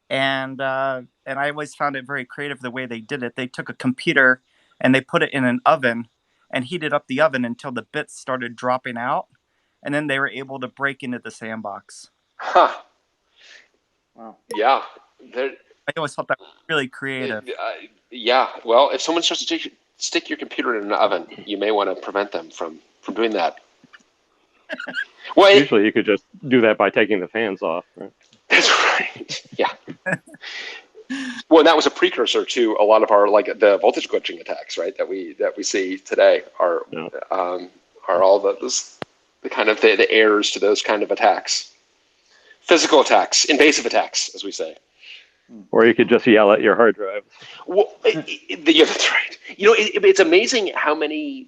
and I always found it very creative the way they did it. They took a computer and they put it in an oven and heated up the oven until the bits started dropping out, and then they were able to break into the sandbox. Huh. Wow. Yeah. I always thought that was really creative. Yeah. Well, if someone starts to stick your computer in an oven, you may want to prevent them from doing that. Well, Usually you could just do that by taking the fans off. Right? That's right. Yeah. Well, and that was a precursor to a lot of our the voltage glitching attacks, right? That we see today are all the kind of the heirs to those kind of attacks, physical attacks, invasive attacks, as we say. Or you could just yell at your hard drive. Well, yeah, that's right. You know, it's amazing how many.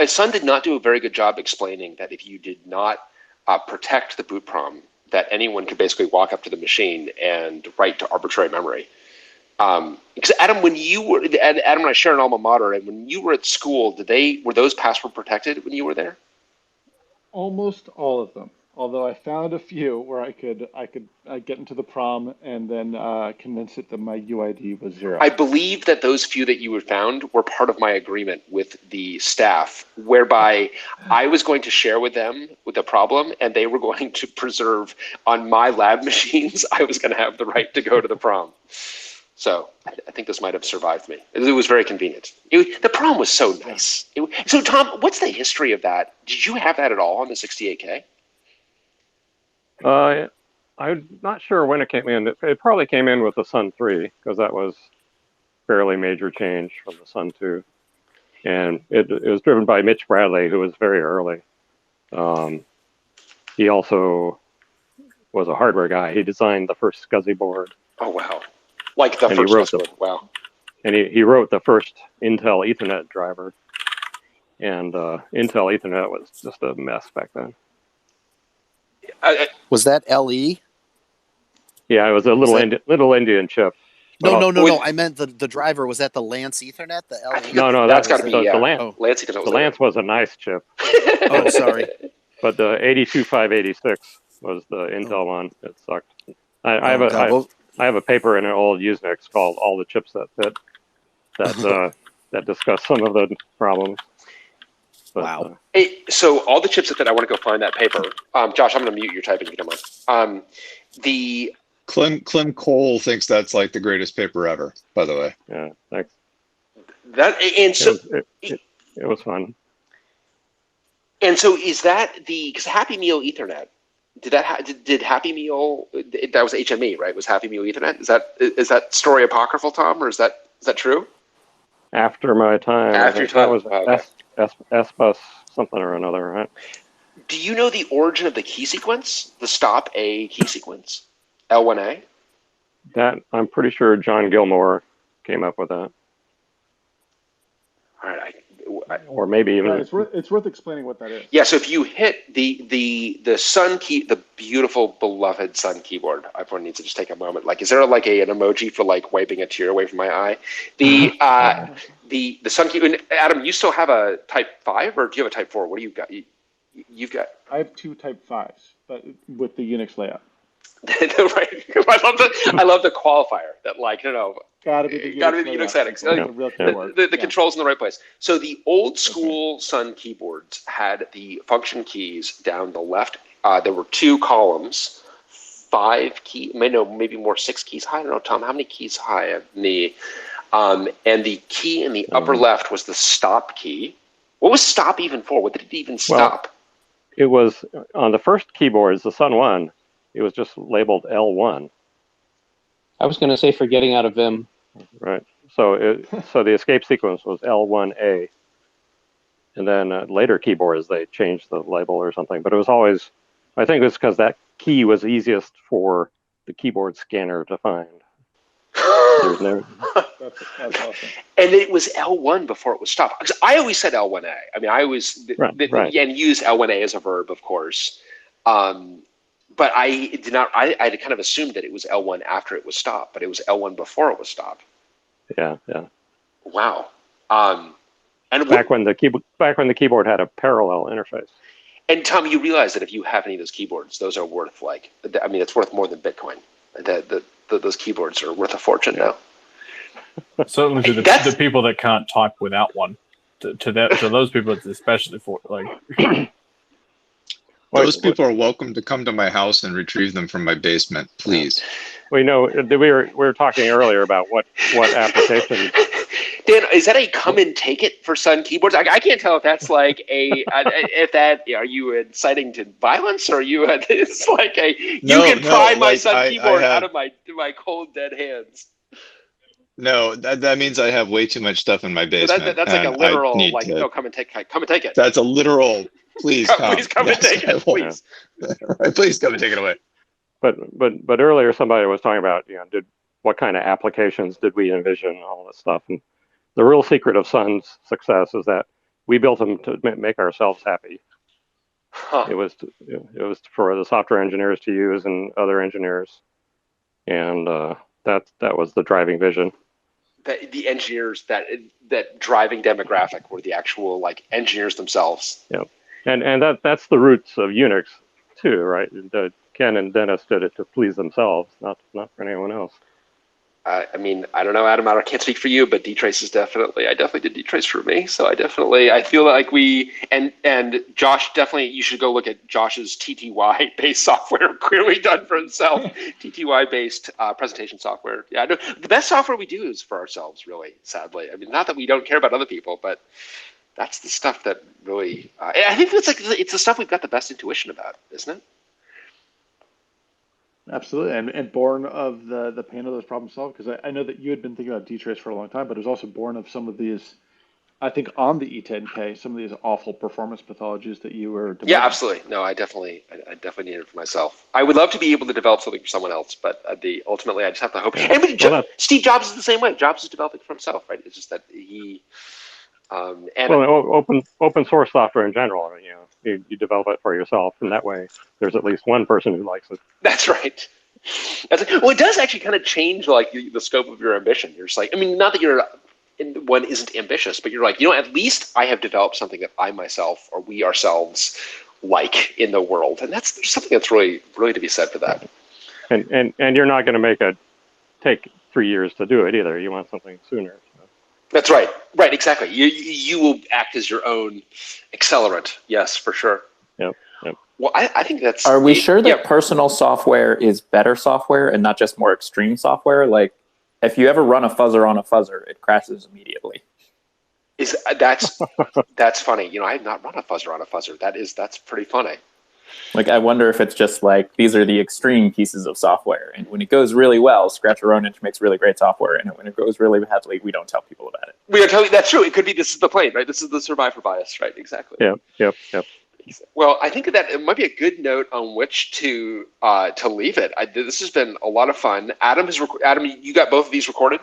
Sun did not do a very good job explaining that if you did not protect the boot prom, that anyone could basically walk up to the machine and write to arbitrary memory. Because Adam, when you were Adam and I share an alma mater, and when you were at school, were those password protected when you were there? Almost all of them. Although I found a few where I could get into the prom and then convince it that my UID was 0. I believe that those few that you had found were part of my agreement with the staff, whereby I was going to share with them with the problem, and they were going to preserve on my lab machines. I was going to have the right to go to the prom. So I think this might have survived me. It was very convenient. The prom was so nice. So Tom, what's the history of that? Did you have that at all on the 68K? I'm not sure when it came in. It probably came in with the Sun 3 because that was fairly major change from the Sun 2. And it was driven by Mitch Bradley, who was very early. He also was a hardware guy. He designed the first SCSI board. Oh, wow. Like the first board. Wow. And he wrote the first Intel Ethernet driver. And Intel Ethernet was just a mess back then. Was that LE? Yeah, it was a little Indian chip. No. I meant the driver. Was that the Lance Ethernet? The LE? No, that's got to be the Lance. Oh. Lance Ethernet. The Lance was a nice chip. Oh, sorry. But the 82586 was the Intel one. It sucked. I have a paper in an old Usenix called "All the Chips That Fit" that discuss some of the problems. But, wow. So all the chips that fit, I want to go find that paper. Josh, I'm going to mute your typing if you don't mind. The Clem Cole thinks that's like the greatest paper ever, by the way. Yeah, thanks. It was fun. And so is that because Happy Meal Ethernet? Did Happy Meal, that was HME, right? Was Happy Meal Ethernet? Is that story apocryphal, Tom, or is that true? After my time. After your time. That was S-Bus something or another, right? Do you know the origin of the key sequence? The stop A key sequence? L1A? That, I'm pretty sure John Gilmore came up with that. All right. Or maybe even... It's worth explaining what that is. Yeah, so if you hit the Sun key, the beautiful, beloved Sun keyboard, everyone needs to just take a moment. Like, is there an emoji for wiping a tear away from my eye? The Sun key, and Adam, you still have a Type 5 or do you have a Type 4? What do you got? You've got... I have 2 Type 5s, but with the Unix layout. Right. I love the qualifier that gotta be the Unix settings. The controls in the right place. So the old school Sun keyboards had the function keys down the left. There were 2 columns, 5 key, maybe more 6 keys high. I don't know, Tom, how many keys high? And the key in the upper left was the stop key. What was stop even for? What did it even stop? Well, it was on the first keyboards, the Sun 1. It was just labeled L1. I was going to say for getting out of Vim. Right. So the escape sequence was L1A. And then later keyboards, they changed the label or something. But it was always, I think it was because that key was easiest for the keyboard scanner to find. That's awesome. And it was L1 before it was stopped. Because I always said L1A. I mean, I always, and use L1A as a verb, of course. But I did not. I had kind of assumed that it was L1 after it was stopped, but it was L1 before it was stopped. Yeah. Wow. And back when the keyboard had a parallel interface. And Tom, you realize that if you have any of those keyboards, those are worth like, I mean, it's worth more than Bitcoin. Those keyboards are worth a fortune now. Certainly to the people that can't type without one. To those people, it's especially for like. Those people are welcome to come to my house and retrieve them from my basement, please. We know we were talking earlier about what applications. Dan, is that a come and take it for Sun keyboards? I can't tell if that's like are you inciting to violence, or are you? It's like you can pry my Sun keyboard out of my cold dead hands. No, that means I have way too much stuff in my basement. So that's like a literal no, come and take it. That's a literal. Please come. Please come and take it. Please. Please come and take it away. But earlier somebody was talking about what kind of applications did we envision, all this stuff, and the real secret of Sun's success is that we built them to make ourselves happy. Huh. It was for the software engineers to use and other engineers, and that was the driving vision. The engineers, that driving demographic were the actual like engineers themselves. Yeah, and that's the roots of Unix too, right? Ken and Dennis did it to please themselves, not for anyone else. I mean, I don't know, Adam. I can't speak for you, but dtrace is I definitely did dtrace for me. So I feel like we and Josh, definitely you should go look at Josh's TTY based software, clearly done for himself. TTY based presentation software. Yeah, no, the best software we do is for ourselves, really. Sadly, I mean, not that we don't care about other people, but that's the stuff that really. I think it's the stuff we've got the best intuition about, isn't it? Absolutely, and born of the pain of those problems solved, because I know that you had been thinking about dtrace for a long time, but it was also born of some of these, I think, on the E10K, some of these awful performance pathologies that you were developing. Yeah, absolutely. No, I definitely need it for myself. I would love to be able to develop something for someone else, but ultimately I just have to hope. And Steve Jobs is the same way. Jobs is developing for himself, right? It's just that he. Open source software in general, you develop it for yourself, and that way there's at least one person who likes it. That's right. Well, it does actually kind of change like the scope of your ambition. You're just like, I mean, not that one isn't ambitious, but you're like, at least I have developed something that I myself or we ourselves like in the world, and there's something that's really, really to be said for that. And you're not going to take 3 years to do it either. You want something sooner. So. That's right. Right, exactly. You will act as your own accelerant. Yes, for sure. Yep. Well, I think that's... Are we sure that personal software is better software and not just more extreme software? Like, if you ever run a fuzzer on a fuzzer, it crashes immediately. That's funny. I have not run a fuzzer on a fuzzer. That's pretty funny. Like, I wonder if it's just like, these are the extreme pieces of software. And when it goes really well, Scratch Your Own Itch makes really great software. And when it goes really badly, we don't tell people about it. We are telling, that's true. It could be this is the plane, right? This is the survivor bias, right? Exactly. Yep. Well, I think that it might be a good note on which to leave it. This has been a lot of fun. Adam, you got both of these recorded?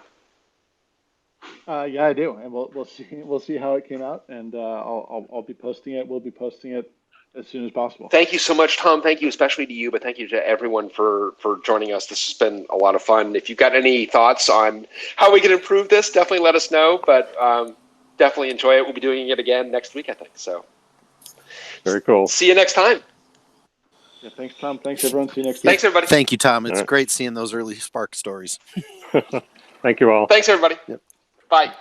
Yeah, I do, and we'll see how it came out, and I'll be posting it. We'll be posting it as soon as possible. Thank you so much, Tom. Thank you especially to you, but thank you to everyone for joining us. This has been a lot of fun. If you've got any thoughts on how we can improve this, definitely let us know, but definitely enjoy it. We'll be doing it again next week, I think. So very cool. See you next time. Yeah, thanks, Tom. Thanks, everyone. See you next week. Thanks, everybody. Thank you, Tom. It's great seeing those early SPARC stories. Thank you all. Thanks, everybody. Yep. Bye.